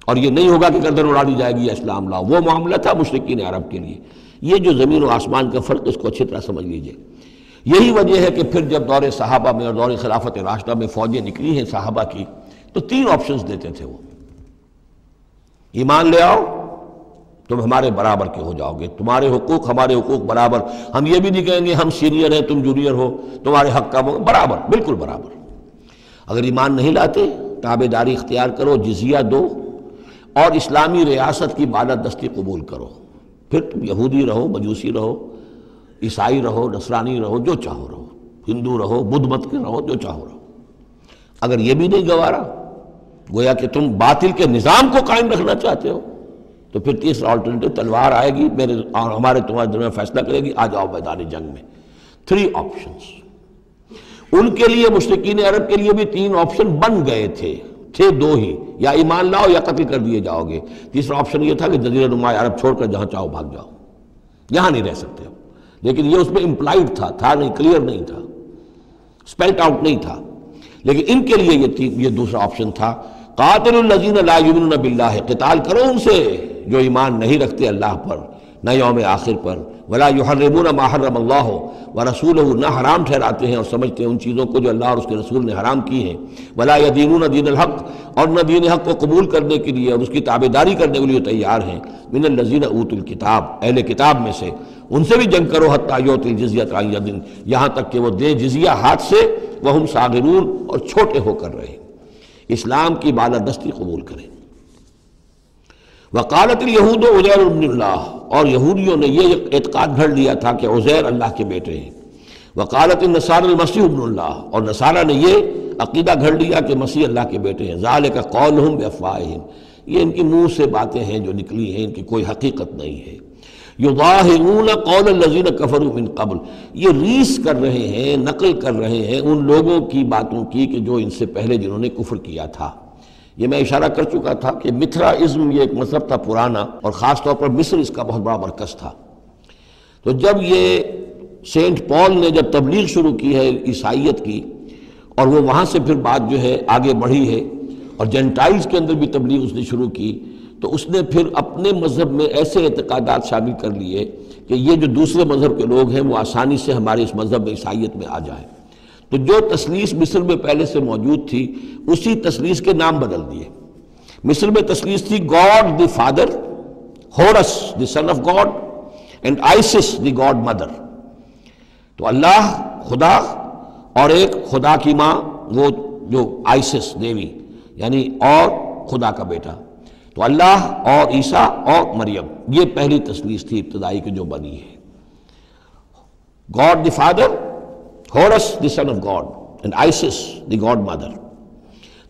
اور یہ نہیں ہوگا کہ گردن اڑا دی جائے گی یا اسلام لاؤ۔ وہ معاملہ تھا مشرکین عرب کے لیے۔ یہ جو زمین و آسمان کا فرق، اس کو اچھی طرح سمجھ لیجئے۔ یہی وجہ ہے کہ پھر جب دور صحابہ میں اور دور خلافت راشدہ میں فوجیں نکلی ہیں صحابہ کی، تو 3 آپشنز دیتے تھے وہ۔ ایمان لے آؤ، تم ہمارے برابر کے ہو جاؤ گے، تمہارے حقوق ہمارے حقوق برابر، ہم یہ بھی نہیں کہیں گے ہم سینئر ہیں تم جونیئر ہو، تمہارے حق کا برابر، بالکل برابر۔ اگر ایمان نہیں لاتے، تابع داری اختیار کرو، جزیہ دو، اور اسلامی ریاست کی بالادستی قبول کرو، پھر تم یہودی رہو، مجوسی رہو، عیسائی رہو، نصرانی رہو، جو چاہو رہو، ہندو رہو، بدھ مت کے رہو، جو چاہو رہو۔ اگر یہ بھی نہیں گوارا، گویا کہ تم باطل کے نظام کو قائم رکھنا چاہتے ہو، تو پھر تیسرا آلٹرنیٹو تلوار آئے گی، میرے اور ہمارے تمہارے درمیان فیصلہ کرے گی، آ جاؤ میدان جنگ میں۔ 3 آپشنز ان کے لیے، مشرکین عرب کے لیے بھی 3 آپشن بن گئے تھے 2 ہی، یا ایمان لاؤ یا قتل کر دیے جاؤ گے۔ تیسرا آپشن یہ تھا کہ جزیرہ نما عرب چھوڑ کر جہاں چاہو بھاگ جاؤ، یہاں نہیں رہ سکتے ہو، لیکن یہ اس میں امپلائڈ تھا نہیں، کلیئر نہیں تھا، اسپیلٹ آؤٹ نہیں تھا۔ لیکن ان کے لیے یہ دوسرا آپشن تھا، قاتل الذین لا یؤمنون باللہ، قتال کرو ان سے جو ایمان نہیں رکھتے اللہ پر نہ یوم آخر پر، ولا یحرمون ما حرم اللہ ورسولہ، نہ حرام ٹھہراتے ہیں اور سمجھتے ہیں ان چیزوں کو جو اللہ اور اس کے رسول نے حرام کی ہیں، ولا یدینون دین الحق، اور نہ دین حق کو قبول کرنے کے لیے اور اس کی تابع داری کرنے کے لیے تیار ہیں، من الذین اوتوا الکتاب، اہل کتاب میں سے، ان سے بھی جنگ کرو، حتی یعطوا الجزیۃ عن ید، یہاں تک کہ وہ دیں جزیہ ہاتھ سے، وہم صاغرون، اور چھوٹے ہو کر رہے، اسلام کی بالادستی قبول کریں۔ وقالت الیہود عزیر ابن اللہ، اور یہودیوں نے یہ اعتقاد گھڑ لیا تھا کہ عزیر اللہ کے بیٹے ہیں۔ وقالت النصارى المسیح ابن اللہ، اور نصارہ نے یہ عقیدہ گھڑ لیا کہ مسیح اللہ کے بیٹے ہیں۔ ذالک قولہم بافواہہم، یہ ان کی منہ سے باتیں ہیں جو نکلی ہیں، ان کی کوئی حقیقت نہیں ہے۔ یظاہرون قول الذین کفروا من قبل، یہ ریس کر رہے ہیں، نقل کر رہے ہیں ان لوگوں کی باتوں کی کہ جو ان سے پہلے جنہوں نے کفر کیا تھا۔ یہ میں اشارہ کر چکا تھا کہ متھرائزم یہ ایک مذہب تھا پرانا، اور خاص طور پر مصر اس کا بہت بڑا مرکز تھا۔ تو جب یہ سینٹ پال نے جب تبلیغ شروع کی ہے عیسائیت کی، اور وہ وہاں سے پھر بات جو ہے آگے بڑھی ہے، اور جینٹائلز کے اندر بھی تبلیغ اس نے شروع کی، تو اس نے پھر اپنے مذہب میں ایسے اعتقادات شامل کر لیے کہ یہ جو دوسرے مذہب کے لوگ ہیں وہ آسانی سے ہمارے اس مذہب میں عیسائیت میں آ جائیں۔ تو جو تثلیث مصر میں پہلے سے موجود تھی اسی تثلیث کے نام بدل دیے۔ مصر میں تثلیث تھی God the father, Horus the son of God, and Isis the God mother. تو اللہ خدا اور ایک خدا کی ماں وہ جو آئسس دیوی یعنی اور خدا کا بیٹا، تو اللہ اور عیسیٰ اور مریم، یہ پہلی تثلیث تھی ابتدائی کی جو بنی ہے۔ God the father, Horus the son of God and Isis the God mother.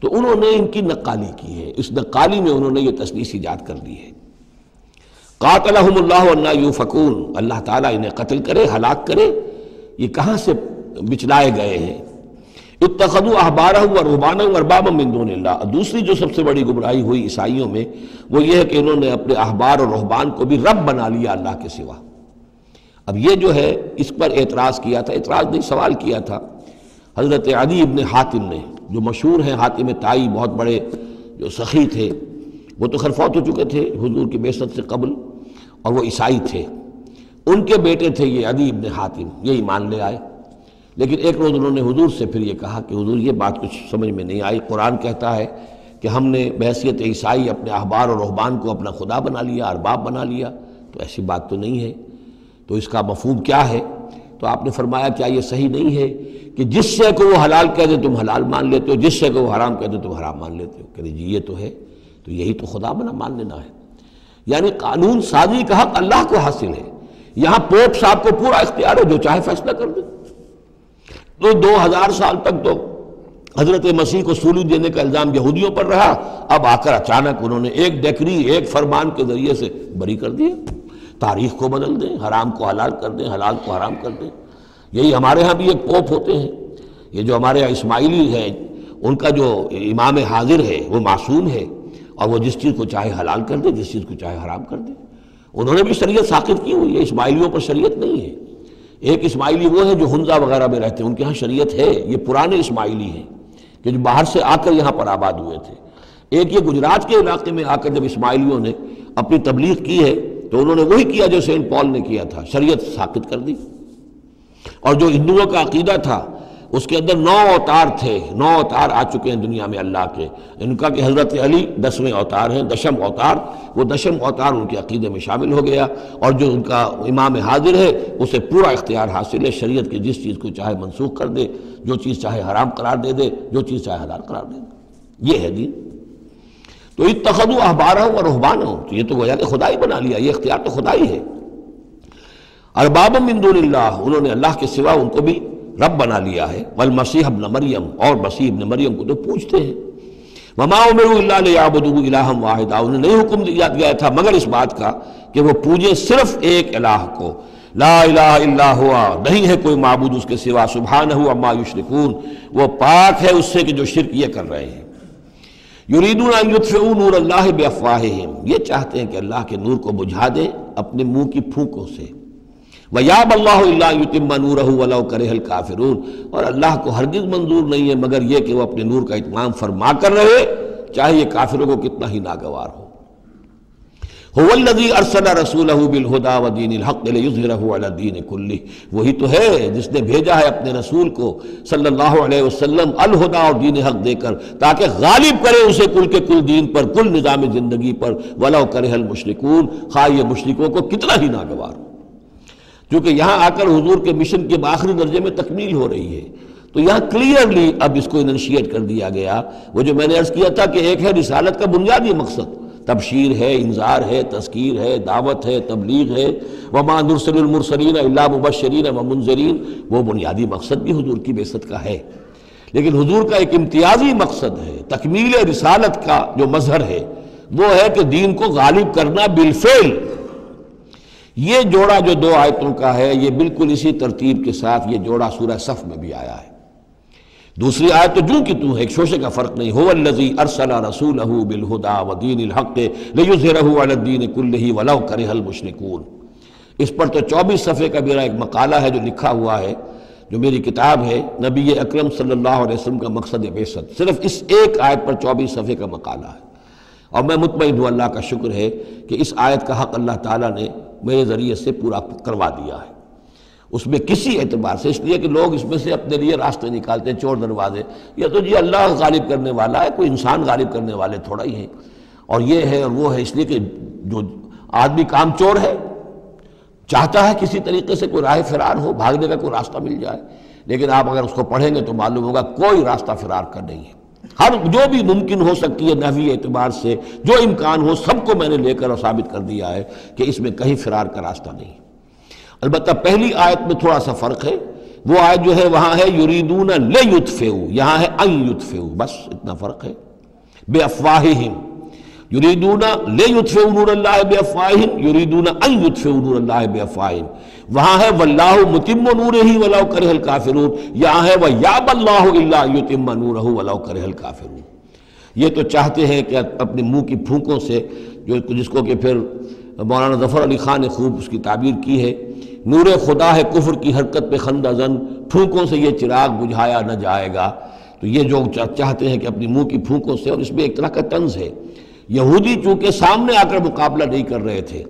تو انہوں نے ان کی نقالی کی ہے، اس نقالی میں انہوں نے یہ تثلیث ایجاد کر لی ہے۔ قاتلہم اللہ انا یوفکون، اللہ تعالیٰ انہیں قتل کرے، ہلاک کرے، یہ کہاں سے بچلائے گئے ہیں۔ اتخذوا احبارهم ورهبانهم اربابا من دون اللہ۔ دوسری جو سب سے بڑی گمراہی ہوئی عیسائیوں میں وہ یہ ہے کہ انہوں نے اپنے احبار اور رہبان کو بھی رب بنا لیا اللہ کے سوا۔ اب یہ جو ہے اس پر اعتراض کیا تھا، اعتراض نہیں سوال کیا تھا حضرت عدی ابن حاتم نے، جو مشہور ہیں حاتم طائی، بہت بڑے جو سخی تھے، وہ تو خیر فوت ہو چکے تھے حضور کی بعثت سے قبل، اور وہ عیسائی تھے۔ ان کے بیٹے تھے یہ عدی ابن حاتم، یہ ایمان لے آئے، لیکن ایک روز انہوں نے حضور سے پھر یہ کہا کہ حضور یہ بات کچھ سمجھ میں نہیں آئی، قرآن کہتا ہے کہ ہم نے بحیثیت عیسائی اپنے احبار اور رہبان کو اپنا خدا بنا لیا، ارباب بنا لیا، تو ایسی بات تو نہیں ہے، تو اس کا مفہوم کیا ہے؟ تو آپ نے فرمایا کیا یہ صحیح نہیں ہے کہ جس شے کو وہ حلال کہہ دے تم حلال مان لیتے ہو، جس شے کو وہ حرام کہہ دے تم حرام مان لیتے ہو؟ کہ جی یہ تو ہے، تو یہی تو خدا بنا مان لینا ہے۔ یعنی قانون سازی کا حق اللہ کو حاصل ہے، یہاں پوپ صاحب کو پورا اختیار ہے، جو چاہے فیصلہ کر دے۔ تو 2000 سال تک تو حضرت مسیح کو سولی دینے کا الزام یہودیوں پر رہا، اب آ کر اچانک انہوں نے ایک ڈیکری، ایک فرمان کے ذریعے سے بری کر دیا، تاریخ کو بدل دیں، حرام کو حلال کر دیں، حلال کو حرام کر دیں۔ یہی ہمارے ہاں بھی ایک پوپ ہوتے ہیں، یہ جو ہمارے یہاں اسماعیلی ہیں، ان کا جو امام حاضر ہے وہ معصوم ہے، اور وہ جس چیز کو چاہے حلال کر دے، جس چیز کو چاہے حرام کر دے۔ انہوں نے بھی شریعت ساقط کی ہوئی ہے، اسماعیلیوں پر شریعت نہیں ہے۔ ایک اسماعیلی وہ ہے جو ہنزا وغیرہ میں رہتے ہیں، ان کے ہاں شریعت ہے، یہ پرانے اسماعیلی ہیں کہ جو باہر سے آ کر یہاں پر آباد ہوئے تھے۔ ایک یہ گجرات کے علاقے میں آ کر جب اسماعیلیوں نے اپنی تبلیغ کی ہے تو انہوں نے وہی کیا جو سینٹ پال نے کیا تھا، شریعت ساقط کر دی۔ اور جو ہندوؤں کا عقیدہ تھا اس کے اندر 9 اوتار تھے، 9 اوتار آ چکے ہیں دنیا میں اللہ کے، ان کا کہ حضرت علی 10ویں اوتار ہیں، دشم اوتار، وہ دشم اوتار ان کے عقیدے میں شامل ہو گیا، اور جو ان کا امام حاضر ہے اسے پورا اختیار حاصل ہے، شریعت کی جس چیز کو چاہے منسوخ کر دے، جو چیز چاہے حرام قرار دے دے، جو چیز چاہے حلال قرار دے دے، یہ ہے دین۔ تو اتخذوا احبارهم ورهبانهم، تو یہ تو گویا کہ خدا ہی بنا لیا، یہ اختیار تو خدا ہی ہے۔ اربابا من دون اللہ، انہوں نے اللہ کے سوا ان کو بھی رب بنا لیا ہے۔ والمسیح ابن مریم، اور مسیح ابن مریم کو تو پوچھتے ہیں۔ وما امروا الا لیعبدوا الہا واحدا، انہیں نہیں حکم دیا گیا تھا مگر اس بات کا کہ وہ پوجیں صرف ایک الہ کو، لا الہ الا ہوا، نہیں ہے کوئی معبود اس کے سوا، سبحانہ عما یشرکون، وہ پاک ہے اس سے کہ جو شرک یہ کر رہے ہیں۔ یریدون ان یطفئوا نور اللہ بافواہہم، یہ چاہتے ہیں کہ اللہ کے نور کو بجھا دیں اپنے منہ کی پھونکوں سے۔ وَيَأْبَى اللَّهُ إِلَّا أَن يُتِمَّ نُورَهُ وَلَوْ كَرِهَ الْكَافِرُونَ، اور اللہ کو ہرگز منظور نہیں ہے مگر یہ کہ وہ اپنے نور کا اتمام فرما کر رہے، چاہے یہ کافروں کو کتنا ہی ناگوار ہو۔ هُوَ الَّذِي أَرْسَلَ رَسُولَهُ بِالْهُدَى وَدِينِ الْحَقِّ لِيُظْهِرَهُ عَلَى الدِّينِ كُلِّهِ، وہی تو ہے جس نے بھیجا ہے اپنے رسول کو صلی اللہ علیہ وسلم الہدا اور دین حق دے کر، تاکہ غالب کرے اسے کل کے کل دین پر، کل نظام زندگی پر، وَلَوْ كَرِهَ الْمُشْرِكُونَ، خواہ یہ مشرکوں کو کتنا ہی ناگوار ہو۔ کیونکہ یہاں آ کر حضور کے مشن کے آخری درجے میں تکمیل ہو رہی ہے، تو یہاں کلیئرلی اب اس کو اننشیٹ کر دیا گیا۔ وہ جو میں نے عرض کیا تھا کہ ایک ہے رسالت کا بنیادی مقصد، تبشیر ہے، انذار ہے، تذکیر ہے، دعوت ہے، تبلیغ ہے، وما نرسل المرسلین الا مبشرین ومنذرین، وہ بنیادی مقصد بھی حضور کی بعثت کا ہے۔ لیکن حضور کا ایک امتیازی مقصد ہے، تکمیل رسالت کا جو مظہر ہے وہ ہے کہ دین کو غالب کرنا بالفعل۔ یہ جوڑا جو 2 آیتوں کا ہے یہ بالکل اسی ترتیب کے ساتھ یہ جوڑا سورہ صف میں بھی آیا ہے۔ دوسری آیت تو جو کہ تو ہے، ایک شوشے کا فرق نہیں، هو الذی ارسل رسولہ بالہدی ودین الحق لیظہرہ علی الدین کلہ ولو کرہ المشرکون۔ اس پر تو 24 صفحے کا میرا ایک مقالہ ہے جو لکھا ہوا ہے، جو میری کتاب ہے نبی اکرم صلی اللہ علیہ وسلم کا مقصد بعثت، صرف اس ایک آیت پر 24 صفحے کا مقالہ ہے، اور میں مطمئن ہوں اللہ کا شکر ہے کہ اس آیت کا حق اللہ تعالیٰ نے میرے ذریعے سے پورا کروا دیا ہے۔ اس میں کسی اعتبار سے، اس لیے کہ لوگ اس میں سے اپنے لیے راستے نکالتے ہیں، چور دروازے، یا تو جی اللہ غالب کرنے والا ہے، کوئی انسان غالب کرنے والے تھوڑا ہی ہیں، اور یہ ہے اور وہ ہے، اس لیے کہ جو آدمی کام چور ہے چاہتا ہے کسی طریقے سے کوئی راہ فرار ہو، بھاگنے کا کوئی راستہ مل جائے، لیکن آپ اگر اس کو پڑھیں گے تو معلوم ہوگا کوئی راستہ فرار کا نہیں ہے۔ ہر جو بھی ممکن ہو سکتی ہے نحوی اعتبار سے، جو امکان ہو، سب کو میں نے لے کر اور ثابت کر دیا ہے کہ اس میں کہیں فرار کا راستہ نہیں۔ البتہ پہلی آیت میں تھوڑا سا فرق ہے، وہ آیت جو ہے وہاں ہے یریدون لیطفئوا، یہاں ہے ان یطفئوا، بس اتنا فرق ہے۔ بافواہہم یریدون لیطفئوا نور اللہ بافواہہم، یریدون ان یطفئوا نور اللہ بافواہہم، وہاں ہے واللہ متم نورہ ولو کرہ الکافرون، یہاں ہے ویابی اللہ الا ان یتم نورہ ولو کرہ الکافرون۔ یہ تو چاہتے ہیں کہ اپنے منہ کی پھونکوں سے، جس کو کہ پھر مولانا ظفر علی خان نے خوب اس کی تعبیر کی ہے، نور خدا ہے کفر کی حرکت پہ خندہ زن، پھونکوں سے یہ چراغ بجھایا نہ جائے گا۔ تو یہ جو چاہتے ہیں کہ اپنی منہ کی پھونکوں سے، اور اس میں ایک طرح کا طنز ہے، یہودی چونکہ سامنے آ کر مقابلہ نہیں کر رہے تھے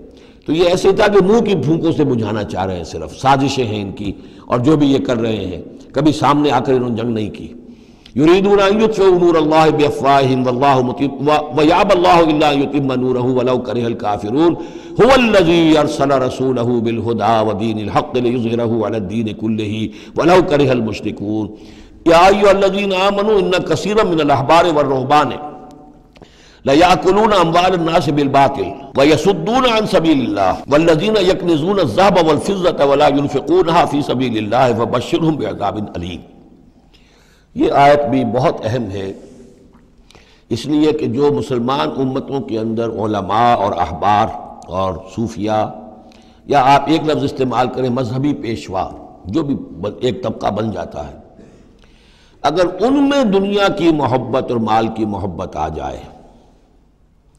تو یہ ایسے تھا کہ منہ کی پھونکوں سے بجھانا چاہ رہے ہیں، صرف سازشیں ہیں ان کی، اور جو بھی یہ کر رہے ہیں کبھی سامنے آ کر انہوں نے جنگ نہیں کی۔ یریدون ان یطفئوا نور اللہ بافواہہم واللہ متم ویابی اللہ الا ان یتم نورہ ولو کرہ الکافرون هو الذی ارسل رسولہ بالہدی ودین الحق لیظہرہ علی الدین کلہ ولو کرہ المشرکون۔ یا ایھا الذین آمنوا ان کثیرا من الاحبار والرہبان لَيَأْكُلُونَ أَمْوَالَ النَّاسِ بِالْبَاطِلِ وَيَصُدُّونَ عَنْ سَبِيلِ اللَّهِ وَالَّذِينَ يَكْنِزُونَ الذَّهَبَ وَالْفِضَّةَ وَلَا يُنْفِقُونَهَا فِي سَبِيلِ اللَّهِ فَبَشِّرْهُم بِعَذَابٍ أَلِيمٍ۔ یہ آیت بھی بہت اہم ہے، اس لیے کہ جو مسلمان امتوں کے اندر علماء اور احبار اور صوفیاء، یا آپ ایک لفظ استعمال کریں مذہبی پیشوا، جو بھی ایک طبقہ بن جاتا ہے، اگر ان میں دنیا کی محبت اور مال کی محبت آ جائے،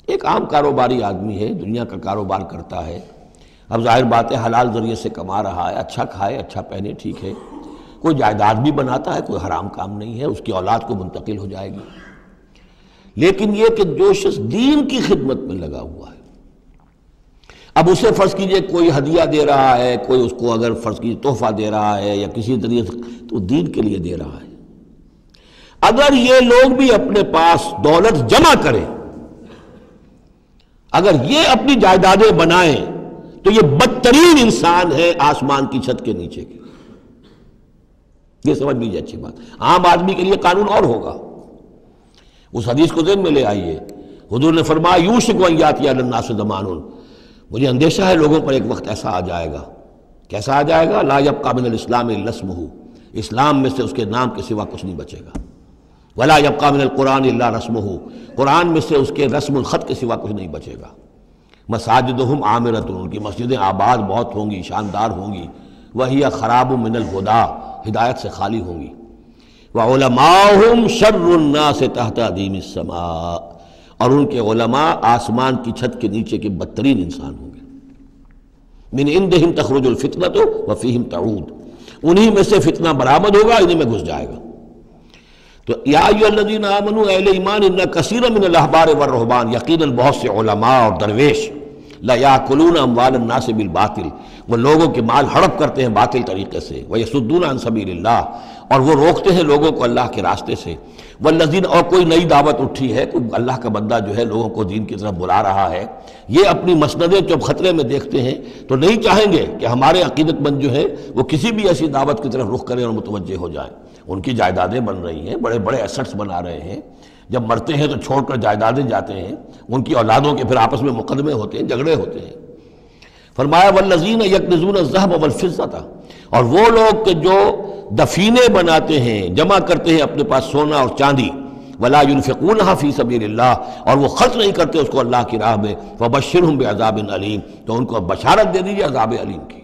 ایک عام کاروباری آدمی ہے، دنیا کا کاروبار کرتا ہے، اب ظاہر بات ہے حلال ذریعے سے کما رہا ہے، اچھا کھائے اچھا پہنے، ٹھیک ہے، کوئی جائیداد بھی بناتا ہے، کوئی حرام کام نہیں ہے، اس کی اولاد کو منتقل ہو جائے گی، لیکن یہ کہ جو شخص دین کی خدمت میں لگا ہوا ہے، اب اسے فرض کیجئے کوئی ہدیہ دے رہا ہے، کوئی اس کو اگر فرض کیجئے تحفہ دے رہا ہے یا کسی طریقے سے، تو دین کے لیے دے رہا ہے۔ اگر یہ لوگ بھی اپنے پاس دولت جمع کریں، اگر یہ اپنی جائیدادیں بنائیں، تو یہ بدترین انسان ہے آسمان کی چھت کے نیچے کے۔ یہ سمجھ لیجیے اچھی بات، عام آدمی کے لیے قانون اور ہوگا۔ اس حدیث کو ذہن میں لے آئیے، حضور نے فرمایا یوشک ان یاتی علی الناس زمان، مجھے اندیشہ ہے لوگوں پر ایک وقت ایسا آ جائے گا، کیسا آ جائے گا؟ لا یبقی من الاسلام الا اسمہ، اسلام میں سے اس کے نام کے سوا کچھ نہیں بچے گا۔ ولا یبقی من القرآن الا رسمہ، قرآن میں سے اس کے رسم الخط کے سوا کچھ نہیں بچے گا۔ مساجدہم عامرۃ، ان کی مسجدیں آباد بہت ہوں گی، شاندار ہوں گی، وہی خراب من الہدی، ہدایت سے خالی ہوں گی۔ وعلماؤہم شر الناس تحت ادیم السماء، اور ان کے علماء آسمان کی چھت کے نیچے کے بدترین انسان ہوں گے۔ من عندہم تخرج الفتنۃ وفیہم تعود، انہی میں سے فتنہ برآمد ہوگا، انہی میں گھس جائے گا۔ تو یا ایھا الذین آمنوا، اہل ایمان، ان کثیر من الاحبار والرہبان، یقیناً بہت سے علماء اور درویش، لَيَأْكُلُونَ أَمْوَالَ النَّاسِ بِالْبَاطِلِ، وہ لوگوں کے مال ہڑپ کرتے ہیں باطل طریقے سے، وَيَصُدُّونَ عَنْ سَبِيلِ اللَّهِ، اور وہ روکتے ہیں لوگوں کو اللہ کے راستے سے، وَالَّذِينَ، اور کوئی نئی دعوت اٹھی ہے، کوئی اللہ کا بندہ جو ہے لوگوں کو دین کی طرف بلا رہا ہے، یہ اپنی مسندیں جب خطرے میں دیکھتے ہیں تو نہیں چاہیں گے کہ ہمارے عقیدت مند جو ہے وہ کسی بھی ایسی دعوت کی طرف رخ کریں اور متوجہ ہو جائیں۔ ان کی جائیدادیں بن رہی ہیں، بڑے بڑے ایسٹس بنا رہے ہیں، جب مرتے ہیں تو چھوڑ کر جائیدادیں جاتے ہیں، ان کی اولادوں کے پھر آپس میں مقدمے ہوتے ہیں، جھگڑے ہوتے ہیں۔ فرمایا والذین یکنزون الذھب والفضۃ، اور وہ لوگ کہ جو دفینے بناتے ہیں، جمع کرتے ہیں اپنے پاس سونا اور چاندی، ولا ينفقونها فی سبیل اللہ، اور وہ خرچ نہیں کرتے اس کو اللہ کی راہ میں، فبشرہم بعذاب علیم، تو ان کو بشارت دے دیجیے عذاب علیم کی،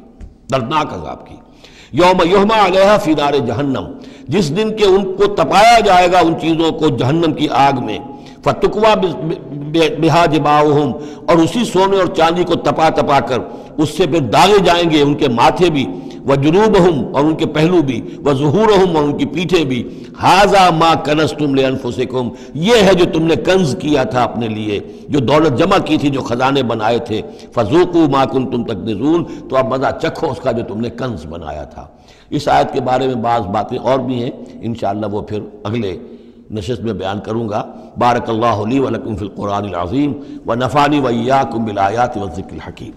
دردناک عذاب کی۔ یوم یحمى علیہا فی نار جہنم، جس دن کہ ان کو تپایا جائے گا ان چیزوں کو جہنم کی آگ میں، فتقویٰ بہا جباہہم، اور اسی سونے اور چاندی کو تپا تپا کر اس سے پھر داغے جائیں گے ان کے ماتھے بھی، وجنوبہم اور ان کے پہلو بھی، وظہورہم اور ان کی پیٹھیں بھی، ھذا ما کنزتم لانفسکم یہ ہے جو تم نے کنز کیا تھا اپنے لیے، جو دولت جمع کی تھی، جو خزانے بنائے تھے، فذوقوا ما کنتم تکنزون تو اب مزہ چکھو اس کا جو تم نے کنز بنایا تھا۔ اس آیت کے بارے میں بعض باتیں اور بھی ہیں، انشاءاللہ وہ پھر اگلے نشست میں بیان کروں گا۔ بارک اللہ لی ولکم فی القرآن العظیم ونفعنی وإیاکم بالآیات والذکر الحکیم۔